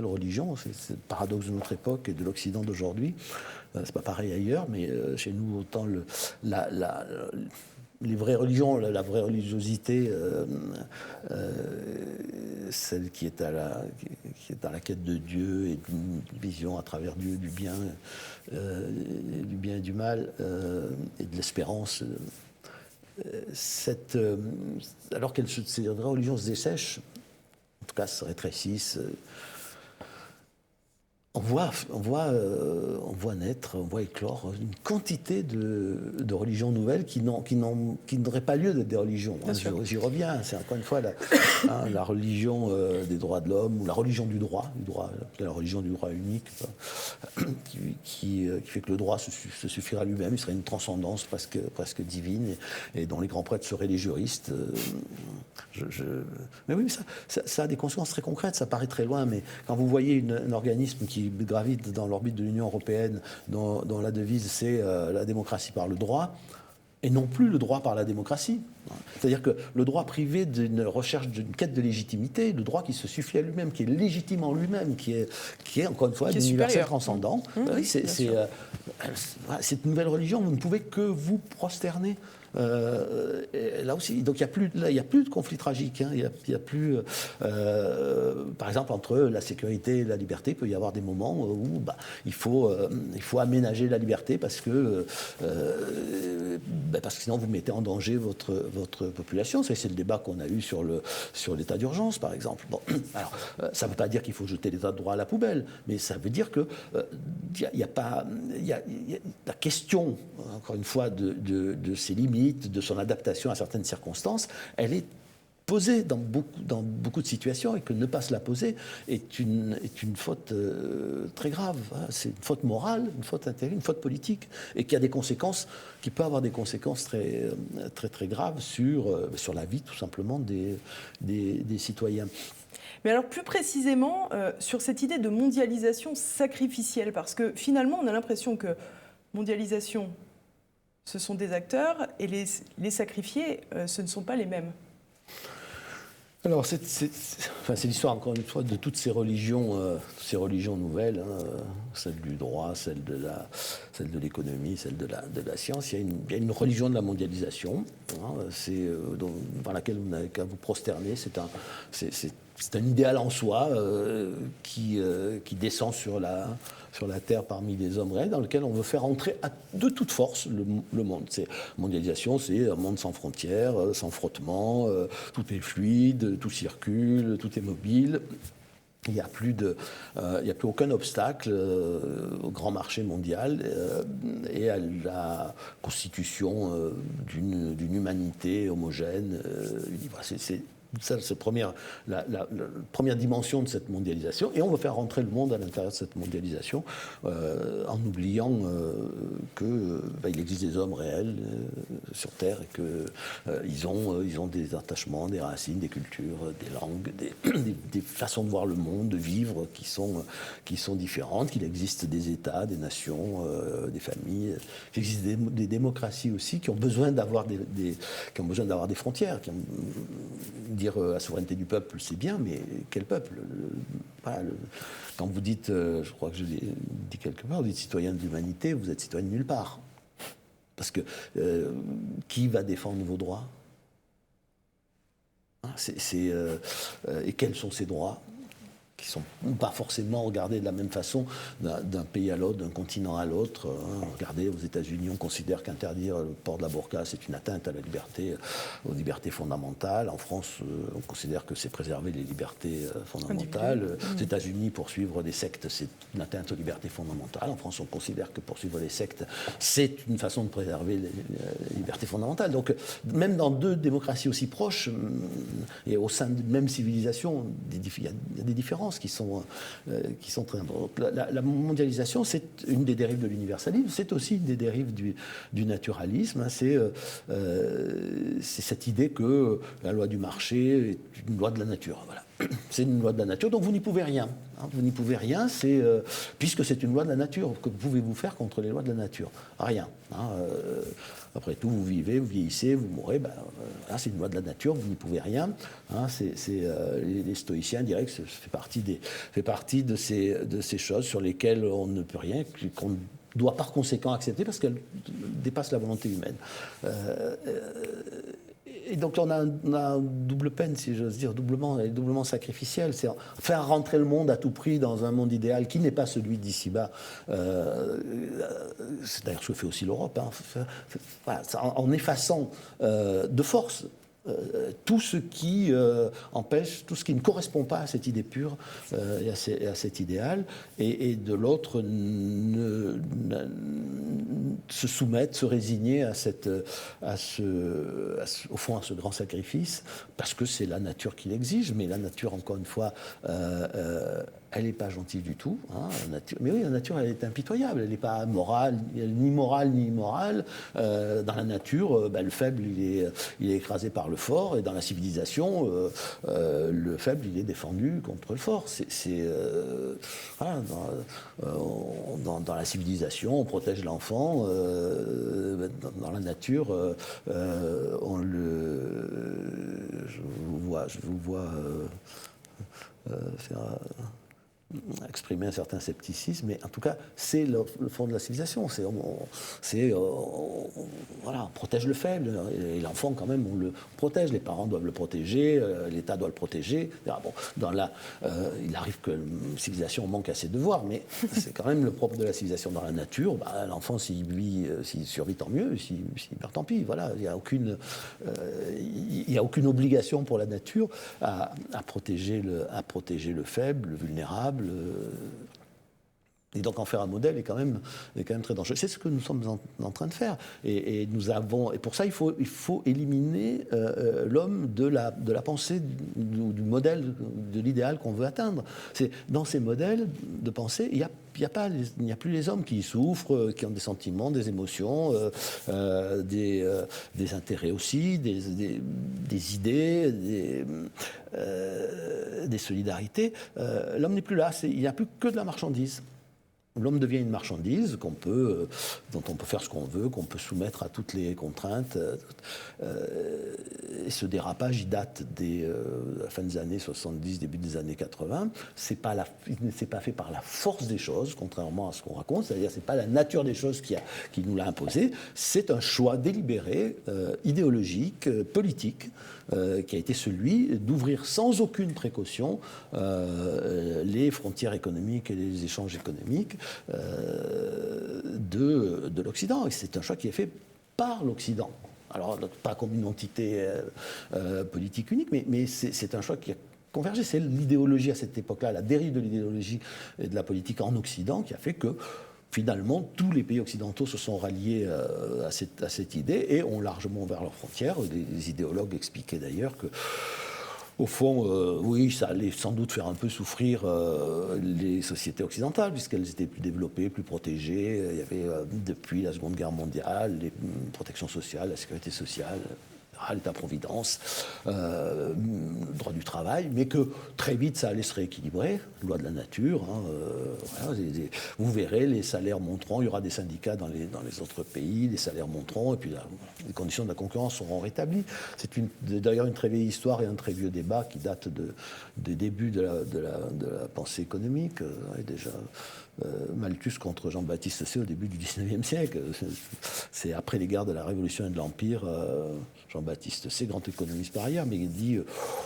religions. C'est le paradoxe de notre époque et de l'Occident d'aujourd'hui. C'est pas pareil ailleurs, mais chez nous, autant les vraies religions, la vraie religiosité, celle qui est dans la quête de Dieu et d'une vision à travers Dieu du bien et du mal et de l'espérance. Alors que ces vraies religions se dessèchent, en tout cas se rétrécissent. On voit naître, on voit éclore une quantité de religions nouvelles qui n'auraient pas lieu d'être des religions. J'y reviens, c'est encore une fois la religion des droits de l'homme, ou la religion du droit, la religion du droit unique, qui fait que le droit se suffira à lui-même, il serait une transcendance presque divine, et dont les grands prêtres seraient les juristes. Mais oui, ça a des conséquences très concrètes, ça paraît très loin, mais quand vous voyez un organisme qui gravite dans l'orbite de l'Union européenne, dont la devise c'est la démocratie par le droit, et non plus le droit par la démocratie. C'est-à-dire que le droit privé d'une recherche, d'une quête de légitimité, le droit qui se suffit à lui-même, qui est légitime en lui-même, qui est encore une fois universel transcendant. Oui, cette nouvelle religion, vous ne pouvez que vous prosterner. Là aussi, donc il n'y a plus de conflit tragique. Il y a plus, par exemple, entre la sécurité et la liberté, il peut y avoir des moments où il faut aménager la liberté parce que sinon vous mettez en danger votre population. C'est le débat qu'on a eu sur l'état d'urgence, par exemple. Bon, alors, ça ne veut pas dire qu'il faut jeter l'état de droit à la poubelle, mais ça veut dire que la question, encore une fois, de ses limites, de son adaptation à certaines circonstances, elle est posée dans beaucoup de situations, et que ne pas se la poser est une faute très grave. Hein. C'est une faute morale, une faute intégrée, une faute politique, et qui a des conséquences, qui peut avoir des conséquences très, très, très graves sur la vie, tout simplement, des citoyens. Mais alors plus précisément, sur cette idée de mondialisation sacrificielle, parce que finalement, on a l'impression que mondialisation, ce sont des acteurs, et les sacrifiés, ce ne sont pas les mêmes. Alors, c'est l'histoire, encore une fois, de toutes ces religions nouvelles, hein, celle du droit, celle de l'économie, celle de la science. Il y a une religion de la mondialisation, hein, dans laquelle vous n'avez qu'à vous prosterner. C'est un idéal en soi qui descend sur la terre parmi les hommes réels, dans lequel on veut faire entrer de toute force le monde. Mondialisation, c'est un monde sans frontières, sans frottement, tout est fluide, tout circule, tout est mobile. Il n'y a plus aucun obstacle au grand marché mondial et à la constitution d'une humanité homogène. C'est la première dimension de cette mondialisation, et on veut faire rentrer le monde à l'intérieur de cette mondialisation en oubliant qu'il existe des hommes réels sur Terre, et qu'ils ont des attachements, des racines, des cultures, des langues, des façons de voir le monde, de vivre qui sont différentes, qu'il existe des États, des nations, des familles, qu'il existe des démocraties aussi qui ont besoin d'avoir des frontières, dire la souveraineté du peuple, c'est bien, mais quel peuple? Quand vous dites, je crois que je l'ai dit quelque part, vous dites citoyen de l'humanité, vous êtes citoyen de nulle part. Parce que qui va défendre vos droits? Et quels sont ces droits? Qui ne sont pas forcément regardés de la même façon d'un pays à l'autre, d'un continent à l'autre. Regardez, aux États-Unis, on considère qu'interdire le port de la burqa, c'est une atteinte à aux libertés fondamentales. En France, on considère que c'est préserver les libertés fondamentales. Aux États-Unis, poursuivre des sectes, c'est une atteinte aux libertés fondamentales. En France, on considère que poursuivre les sectes, c'est une façon de préserver les libertés fondamentales. Donc, même dans deux démocraties aussi proches, et au sein d'une même civilisation, il y a des différences qui sont très importantes. La mondialisation, c'est une des dérives de l'universalisme, c'est aussi une des dérives du naturalisme. Hein, c'est cette idée que la loi du marché est une loi de la nature. Voilà. C'est une loi de la nature, donc vous n'y pouvez rien. Hein, vous n'y pouvez rien, puisque c'est une loi de la nature. Que pouvez-vous faire contre les lois de la nature? Rien. Hein, après tout, vous vivez, vous vieillissez, vous mourrez. C'est une loi de la nature, vous n'y pouvez rien. Hein, les stoïciens diraient que ça fait partie de ces choses sur lesquelles on ne peut rien, qu'on doit par conséquent accepter parce qu'elles dépassent la volonté humaine. Et donc on a un double peine, si j'ose dire, doublement sacrificiel. C'est faire rentrer le monde à tout prix dans un monde idéal qui n'est pas celui d'ici-bas. C'est d'ailleurs ce que fait aussi l'Europe, hein. En effaçant de force tout ce qui empêche, tout ce qui ne correspond pas à cette idée pure et à cet idéal, et de l'autre se soumettre, se résigner au fond à ce grand sacrifice, parce que c'est la nature qui l'exige, mais la nature, encore une fois, elle n'est pas gentille du tout. Hein, mais oui, la nature, elle est impitoyable, elle n'est pas morale, ni morale ni immorale. Dans la nature, le faible, il est écrasé par le fort, et dans la civilisation, le faible, il est défendu contre le fort. Voilà, dans la civilisation, on protège l'enfant. Dans la nature, je vous vois faire exprimer un certain scepticisme, mais en tout cas, c'est le fond de la civilisation. On protège le faible, et l'enfant, quand même, on le protège. Les parents doivent le protéger, l'État doit le protéger. Il arrive que la civilisation manque à ses devoirs, mais c'est quand même le propre de la civilisation. Dans la nature, l'enfant, s'il survit, tant mieux, s'il meurt, tant pis. Voilà, il n'y a aucune obligation pour la nature à protéger le faible, le vulnérable. Et donc en faire un modèle est quand même très dangereux. C'est ce que nous sommes en train de faire. Et pour ça, il faut éliminer l'homme de la pensée, du modèle, de l'idéal qu'on veut atteindre. Dans ces modèles de pensée, il n'y a plus les hommes qui souffrent, qui ont des sentiments, des émotions, des intérêts aussi, des idées, des solidarités. L'homme n'est plus là. Il n'y a plus que de la marchandise. L'homme devient une marchandise dont on peut faire ce qu'on veut, qu'on peut soumettre à toutes les contraintes. Et ce dérapage, il date la fin des années 70, début des années 80. C'est pas fait par la force des choses, contrairement à ce qu'on raconte. C'est-à-dire, c'est pas la nature des choses qui nous l'a imposé. C'est un choix délibéré, idéologique, politique, qui a été celui d'ouvrir sans aucune précaution les frontières économiques et les échanges économiques de l'Occident. Et c'est un choix qui est fait par l'Occident. Alors, pas comme une entité politique unique, mais c'est un choix qui a convergé. C'est l'idéologie à cette époque-là, la dérive de l'idéologie et de la politique en Occident qui a fait que finalement, tous les pays occidentaux se sont ralliés à cette idée et ont largement ouvert leurs frontières. Des idéologues expliquaient d'ailleurs que, au fond, oui, ça allait sans doute faire un peu souffrir les sociétés occidentales, puisqu'elles étaient plus développées, plus protégées. Il y avait, depuis la Seconde Guerre mondiale, les protections sociales, la sécurité sociale, l'État-providence, droit du travail, mais que très vite ça allait se rééquilibrer, loi de la nature. Voilà, vous verrez, les salaires monteront, il y aura des syndicats dans les autres pays, les salaires monteront, et puis les conditions de la concurrence seront rétablies. C'est d'ailleurs une très vieille histoire et un très vieux débat qui date des débuts de la pensée économique, déjà. Malthus contre Jean-Baptiste Say au début du XIXe siècle. C'est après les guerres de la Révolution et de l'Empire. Jean-Baptiste Say, grand économiste par ailleurs, mais il dit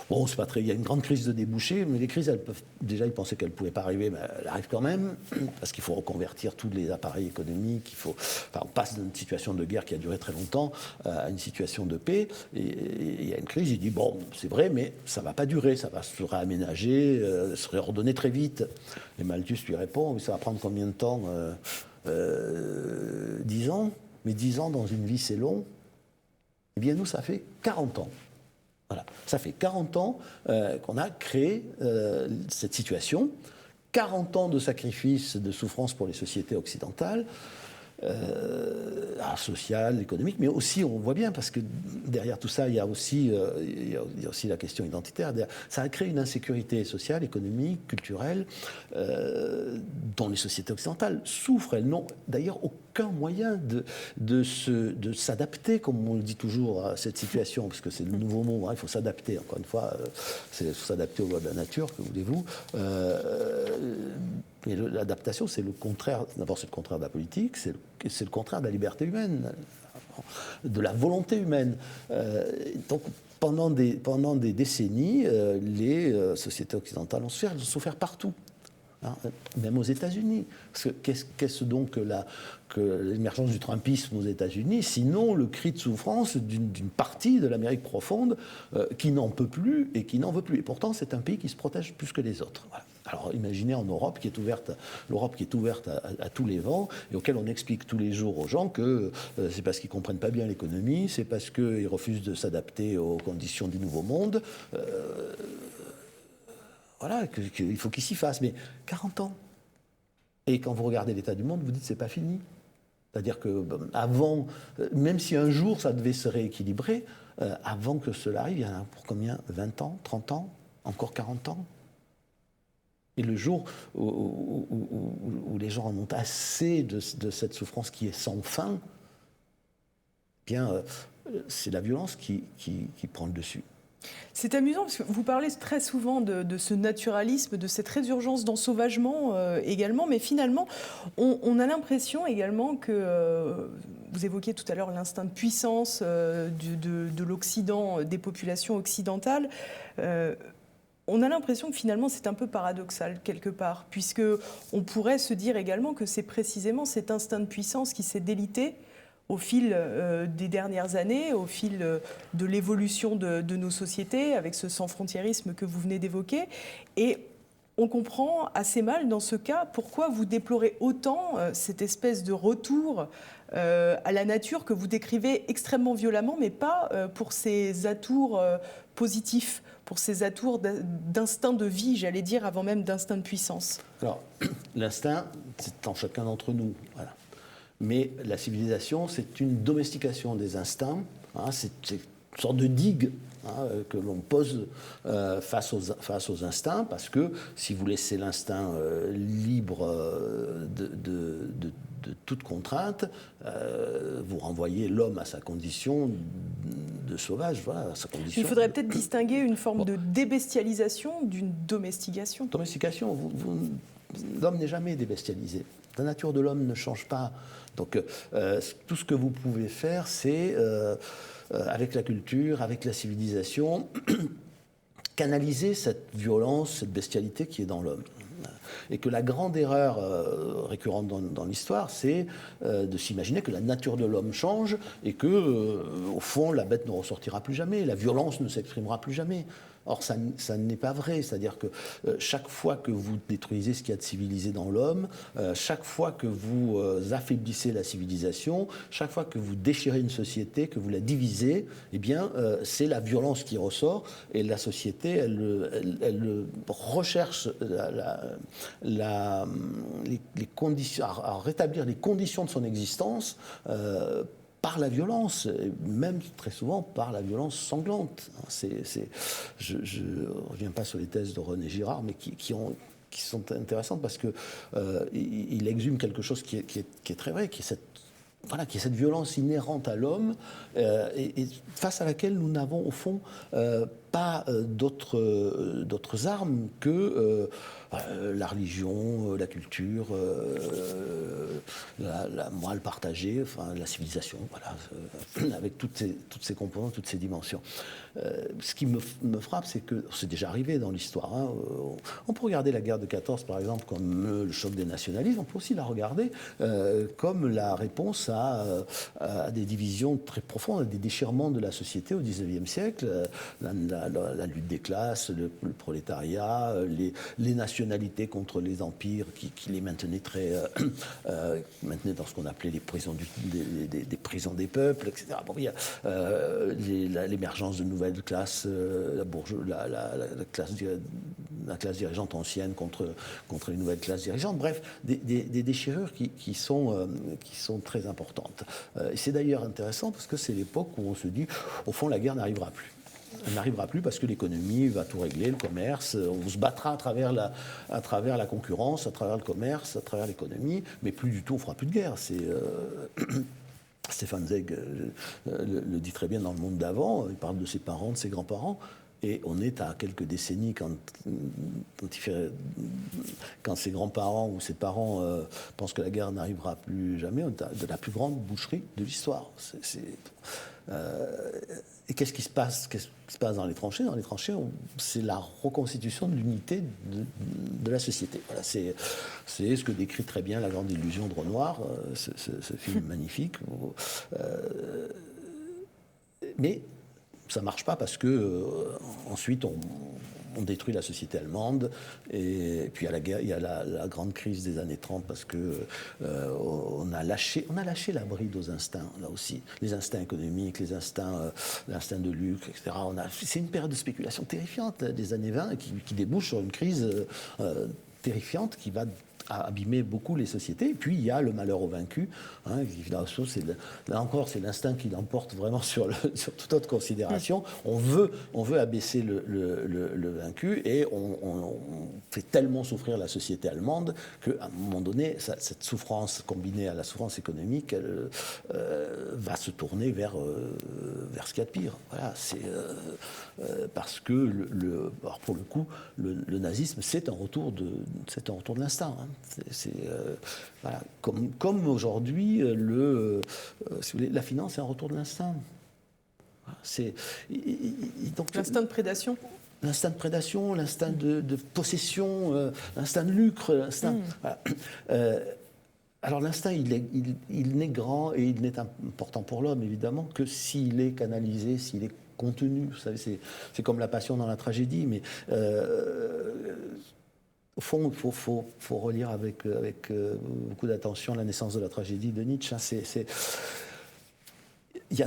bon, c'est pas très. Il y a une grande crise de débouchés, mais les crises, elles peuvent. Déjà, il pensait qu'elles ne pouvaient pas arriver, mais elles arrivent quand même, parce qu'il faut reconvertir tous les appareils économiques. On passe d'une situation de guerre qui a duré très longtemps à une situation de paix. Et il y a une crise. Il dit bon, c'est vrai, mais ça va pas durer, ça va se réaménager, se réordonner très vite. Et Malthus lui répond, ça va prendre combien de temps 10 ans. Mais 10 ans dans une vie, c'est long. Eh bien, nous, ça fait 40 ans. Voilà. Ça fait 40 ans qu'on a créé cette situation. 40 ans de sacrifices, de souffrance pour les sociétés occidentales. Social, économique, mais aussi, on voit bien, parce que derrière tout ça, il y a aussi la question identitaire. Ça a créé une insécurité sociale, économique, culturelle, dont les sociétés occidentales souffrent. Elles n'ont d'ailleurs aucun moyen de s'adapter, comme on le dit toujours, à cette situation, parce que c'est le nouveau mot, hein, il faut s'adapter, encore une fois, il faut s'adapter aux lois de la nature, que voulez-vous. Mais l'adaptation, c'est le contraire, d'abord c'est le contraire de la politique, c'est le contraire de la liberté humaine, de la volonté humaine. Donc pendant des décennies, les sociétés occidentales ont souffert partout. Hein, même aux États-Unis. Parce que qu'est-ce donc que l'émergence du trumpisme aux États-Unis, sinon le cri de souffrance d'une partie de l'Amérique profonde qui n'en peut plus et qui n'en veut plus. Et pourtant, c'est un pays qui se protège plus que les autres. Voilà. Alors imaginez en Europe, l'Europe qui est ouverte à tous les vents et auquel on explique tous les jours aux gens que c'est parce qu'ils ne comprennent pas bien l'économie, c'est parce qu'ils refusent de s'adapter aux conditions du nouveau monde. Voilà, qu'il faut qu'il s'y fasse. Mais 40 ans. Et quand vous regardez l'état du monde, vous dites c'est pas fini. C'est-à-dire que avant, même si un jour ça devait se rééquilibrer, avant que cela arrive, il y en a pour combien 20 ans, 30 ans, encore 40 ans. Et le jour où les gens en ont assez de cette souffrance qui est sans fin, eh bien, c'est la violence qui prend le dessus. C'est amusant parce que vous parlez très souvent de ce naturalisme, de cette résurgence d'ensauvagement également, mais finalement, on a l'impression également que, vous évoquiez tout à l'heure l'instinct de puissance de l'Occident, des populations occidentales, on a l'impression que finalement c'est un peu paradoxal quelque part, puisque on pourrait se dire également que c'est précisément cet instinct de puissance qui s'est délité au fil des dernières années, au fil de l'évolution de nos sociétés, avec ce sans-frontiérisme que vous venez d'évoquer. Et on comprend assez mal dans ce cas pourquoi vous déplorez autant cette espèce de retour à la nature que vous décrivez extrêmement violemment, mais pas pour ses atours positifs, pour ses atours d'instinct de vie, j'allais dire, avant même d'instinct de puissance. Alors, l'instinct, c'est en chacun d'entre nous. Voilà. Mais la civilisation, c'est une domestication des instincts. Hein, c'est une sorte de digue que l'on pose face aux instincts, parce que si vous laissez l'instinct libre de toute contrainte, vous renvoyez l'homme à sa condition de sauvage, voilà, à sa condition. Il faudrait peut-être distinguer une forme de débestialisation d'une domestication. Domestication, l'homme n'est jamais débestialisé. La nature de l'homme ne change pas. Donc tout ce que vous pouvez faire, c'est avec la culture, avec la civilisation, canaliser cette violence, cette bestialité qui est dans l'homme. Et que la grande erreur récurrente dans l'histoire, c'est de s'imaginer que la nature de l'homme change et que, au fond, la bête ne ressortira plus jamais, la violence ne s'exprimera plus jamais. Or, ça n'est pas vrai. C'est-à-dire que chaque fois que vous détruisez ce qu'il y a de civilisé dans l'homme, chaque fois que vous affaiblissez la civilisation, chaque fois que vous déchirez une société, que vous la divisez, eh bien, c'est la violence qui ressort. Et la société, elle recherche les conditions, à rétablir les conditions de son existence par la violence, même très souvent par la violence sanglante. Je ne reviens pas sur les thèses de René Girard, mais qui sont intéressantes parce qu'il exhume quelque chose qui est très vrai, qui est cette violence inhérente à l'homme et face à laquelle nous n'avons au fond pas d'autres armes que la religion, la culture, la morale partagée, enfin la civilisation, voilà, avec toutes ces composantes, toutes ces dimensions. Ce qui me frappe, c'est que c'est déjà arrivé dans l'histoire. Hein, on peut regarder la guerre de 14, par exemple, comme le choc des nationalismes. On peut aussi la regarder comme la réponse à des divisions très profondes, à des déchirements de la société au XIXe siècle. La lutte des classes, le prolétariat, les nationalités contre les empires qui les maintenaient maintenaient dans ce qu'on appelait les prisons des prisons des peuples, etc. Bon, il y a l'émergence de nouvelles classes, la classe dirigeante ancienne contre les nouvelles classes dirigeantes. Bref, des déchirures qui sont très importantes. Et c'est d'ailleurs intéressant parce que c'est l'époque où on se dit, au fond, la guerre n'arrivera plus. Elle n'arrivera plus parce que l'économie va tout régler, le commerce, on se battra à travers la concurrence, à travers le commerce, à travers l'économie, mais plus du tout, on ne fera plus de guerre. Stéphane Zweig le dit très bien dans Le Monde d'avant, il parle de ses parents, de ses grands-parents, et on est à quelques décennies quand ses grands-parents ou ses parents pensent que la guerre n'arrivera plus jamais, on est de la plus grande boucherie de l'histoire. Et qu'est-ce qui se passe dans les tranchées? Dans les tranchées, c'est la reconstitution de l'unité de la société. Voilà, c'est ce que décrit très bien La Grande Illusion de Renoir, ce film magnifique. Mais ça ne marche pas parce que ensuite on détruit la société allemande et puis il y a la grande crise des années 30 parce que on a lâché la bride aux instincts, là aussi, les instincts économiques, l'instinct de luxe, etc. C'est une période de spéculation terrifiante des années 20 qui débouche sur une crise terrifiante qui va abîmer beaucoup les sociétés. Et puis il y a le malheur au vaincu. Hein, là encore, c'est l'instinct qui l'emporte vraiment sur toute autre considération. On veut abaisser le vaincu et on fait tellement souffrir la société allemande qu'à un moment donné, cette souffrance combinée à la souffrance économique, elle va se tourner vers ce qu'il y a de pire. Voilà, c'est parce que alors pour le coup, le nazisme, c'est un retour de l'instinct. Hein. Voilà. Comme aujourd'hui, si vous voulez, la finance est un retour de l'instinct. Donc, l'instinct de prédation. L'instinct de prédation, l'instinct de possession, l'instinct de lucre, l'instinct. Voilà. Alors l'instinct, il n'est grand et il n'est important pour l'homme, évidemment, que s'il est canalisé, s'il est contenu. Vous savez, c'est comme la passion dans la tragédie, mais Au fond, faut relire avec beaucoup d'attention La naissance de la tragédie de Nietzsche. Il y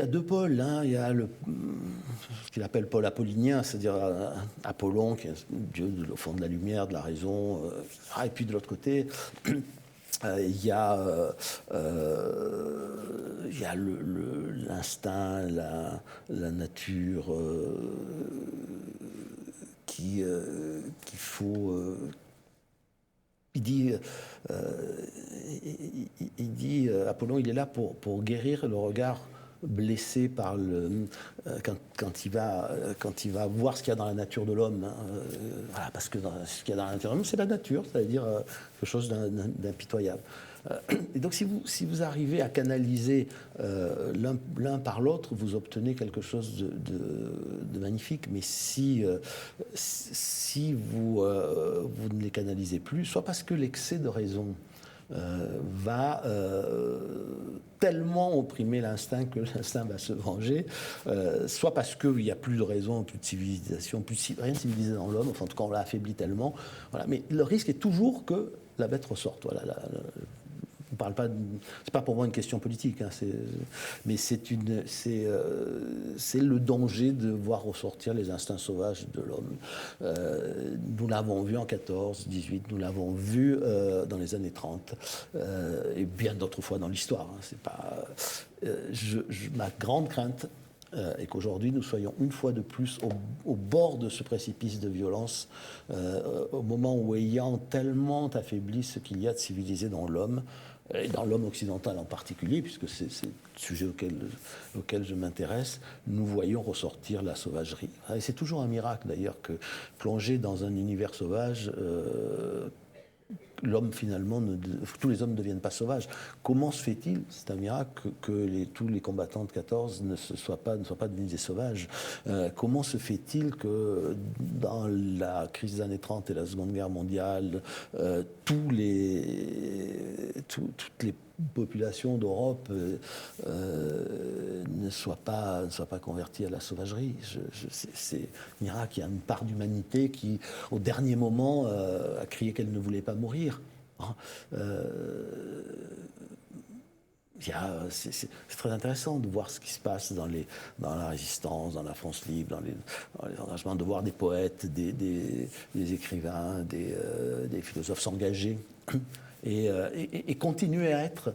a deux pôles. Hein. Il y a ce qu'il appelle pôle apollinien, c'est-à-dire Apollon, qui est un dieu au fond de la lumière, de la raison. Et puis de l'autre côté, il y a l'instinct, la nature qu'il faut. Il dit, Apollon, il est là pour guérir le regard blessé par quand il va voir ce qu'il y a dans la nature de l'homme. Hein, voilà, parce que ce qu'il y a dans la nature de l'homme, c'est la nature, c'est-à-dire quelque chose d'impitoyable. Et donc, si vous arrivez à canaliser l'un par l'autre, vous obtenez quelque chose de magnifique. Mais si vous ne les canalisez plus, soit parce que l'excès de raison va tellement opprimer l'instinct que l'instinct va se venger, soit parce qu'il n'y a plus de raison, plus de civilisation, rien de civilisé dans l'homme, enfin en tout cas on l'a affaibli tellement. Voilà. Mais le risque est toujours que la bête ressorte. Voilà, on parle pas, c'est pas pour moi une question politique, hein, mais c'est le danger de voir ressortir les instincts sauvages de l'homme. Nous l'avons vu en 14, 18, nous l'avons vu dans les années 30, et bien d'autres fois dans l'histoire. Hein, c'est pas, ma grande crainte et qu'aujourd'hui nous soyons une fois de plus au bord de ce précipice de violence, au moment où ayant tellement affaibli ce qu'il y a de civilisé dans l'homme, et dans l'homme occidental en particulier, puisque c'est le sujet auquel je m'intéresse, nous voyons ressortir la sauvagerie. Et c'est toujours un miracle d'ailleurs que plongé dans un univers sauvage, l'homme finalement, tous les hommes ne deviennent pas sauvages. Comment se fait-il, c'est un miracle, que tous les combattants de 14 ne soient pas devenus des sauvages? Comment se fait-il que dans la crise des années 30 et la Seconde Guerre mondiale, toutes les populations d'Europe ne soient pas converties à la sauvagerie? C'est un miracle. Il y a une part d'humanité qui, au dernier moment, a crié qu'elle ne voulait pas mourir. C'est très intéressant de voir ce qui se passe dans la résistance, dans la France libre, dans les engagements, de voir des poètes, des écrivains, des philosophes s'engager et continuer à être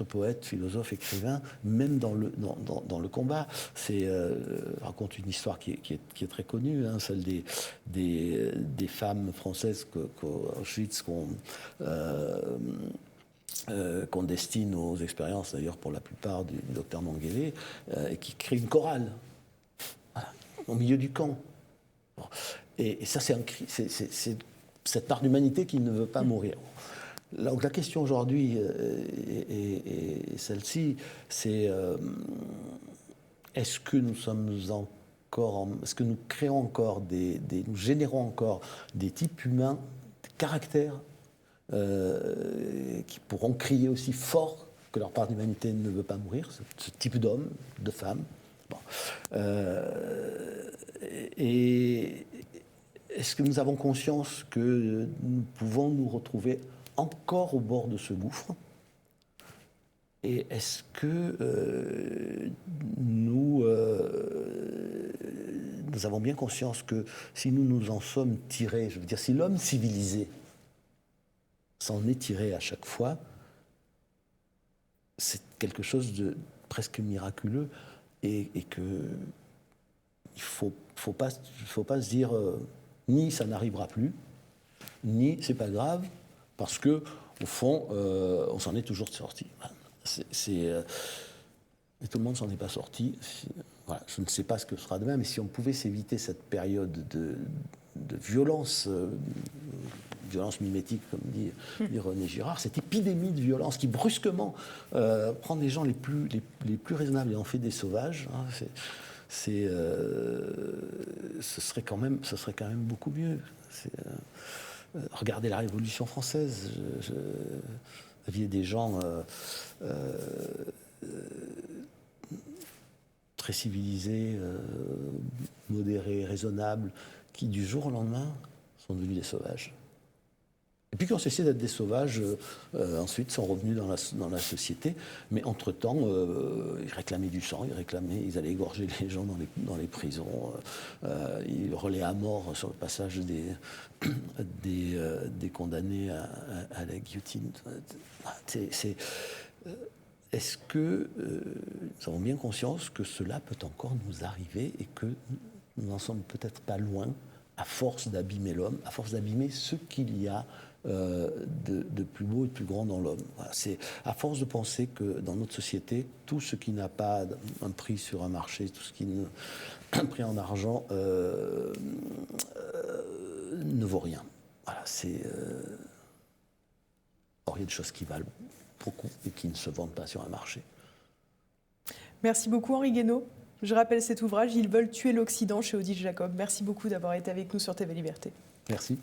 poète, philosophe, écrivain, même dans le combat. Raconte une histoire qui est très connue, hein, celle des femmes françaises qu'Auschwitz qu'on destine aux expériences, d'ailleurs pour la plupart du docteur Mengele, et qui crée une chorale, voilà, au milieu du camp. Bon. Et ça, c'est cette part d'humanité qui ne veut pas mourir. Donc la question aujourd'hui est celle-ci, c'est est-ce que nous sommes encore, est-ce que nous créons encore nous générons encore des types humains, des caractères qui pourront crier aussi fort que leur part d'humanité ne veut pas mourir, ce type d'hommes, de femmes. Bon. Et est-ce que nous avons conscience que nous pouvons nous retrouver encore au bord de ce gouffre? Et est-ce que nous avons bien conscience que si nous nous en sommes tirés, je veux dire, si l'homme civilisé s'en est tiré à chaque fois, c'est quelque chose de presque miraculeux, et que il faut pas se dire ni ça n'arrivera plus, ni c'est pas grave, parce que au fond on s'en est toujours sorti. Et tout le monde s'en est pas sorti. Voilà, je ne sais pas ce que sera demain, mais si on pouvait s'éviter cette période de violence, violence mimétique, comme dit René Girard, cette épidémie de violence qui brusquement prend les gens les plus raisonnables et en fait des sauvages, hein, ce serait quand même beaucoup mieux. Regardez la Révolution française. Vous aviez des gens très civilisés, modérés, raisonnables, qui du jour au lendemain sont devenus des sauvages. Et puis qui ont cessé d'être des sauvages, ensuite sont revenus dans la société. Mais entre-temps, ils réclamaient du sang, ils allaient égorger les gens dans les prisons, ils relaient à mort sur le passage des condamnés à la guillotine. Est-ce que nous avons bien conscience que cela peut encore nous arriver et que nous n'en sommes peut-être pas loin à force d'abîmer l'homme, à force d'abîmer ce qu'il y a de plus beau et de plus grand dans l'homme. Voilà, c'est à force de penser que dans notre société, tout ce qui n'a pas un prix sur un marché, tout ce qui n'a un prix en argent ne vaut rien. Voilà, or, il y a des choses qui valent beaucoup et qui ne se vendent pas sur un marché. Merci beaucoup Henri Guénaud. Je rappelle cet ouvrage, Ils veulent tuer l'Occident, chez Odile Jacob. Merci beaucoup d'avoir été avec nous sur TV Liberté. Merci.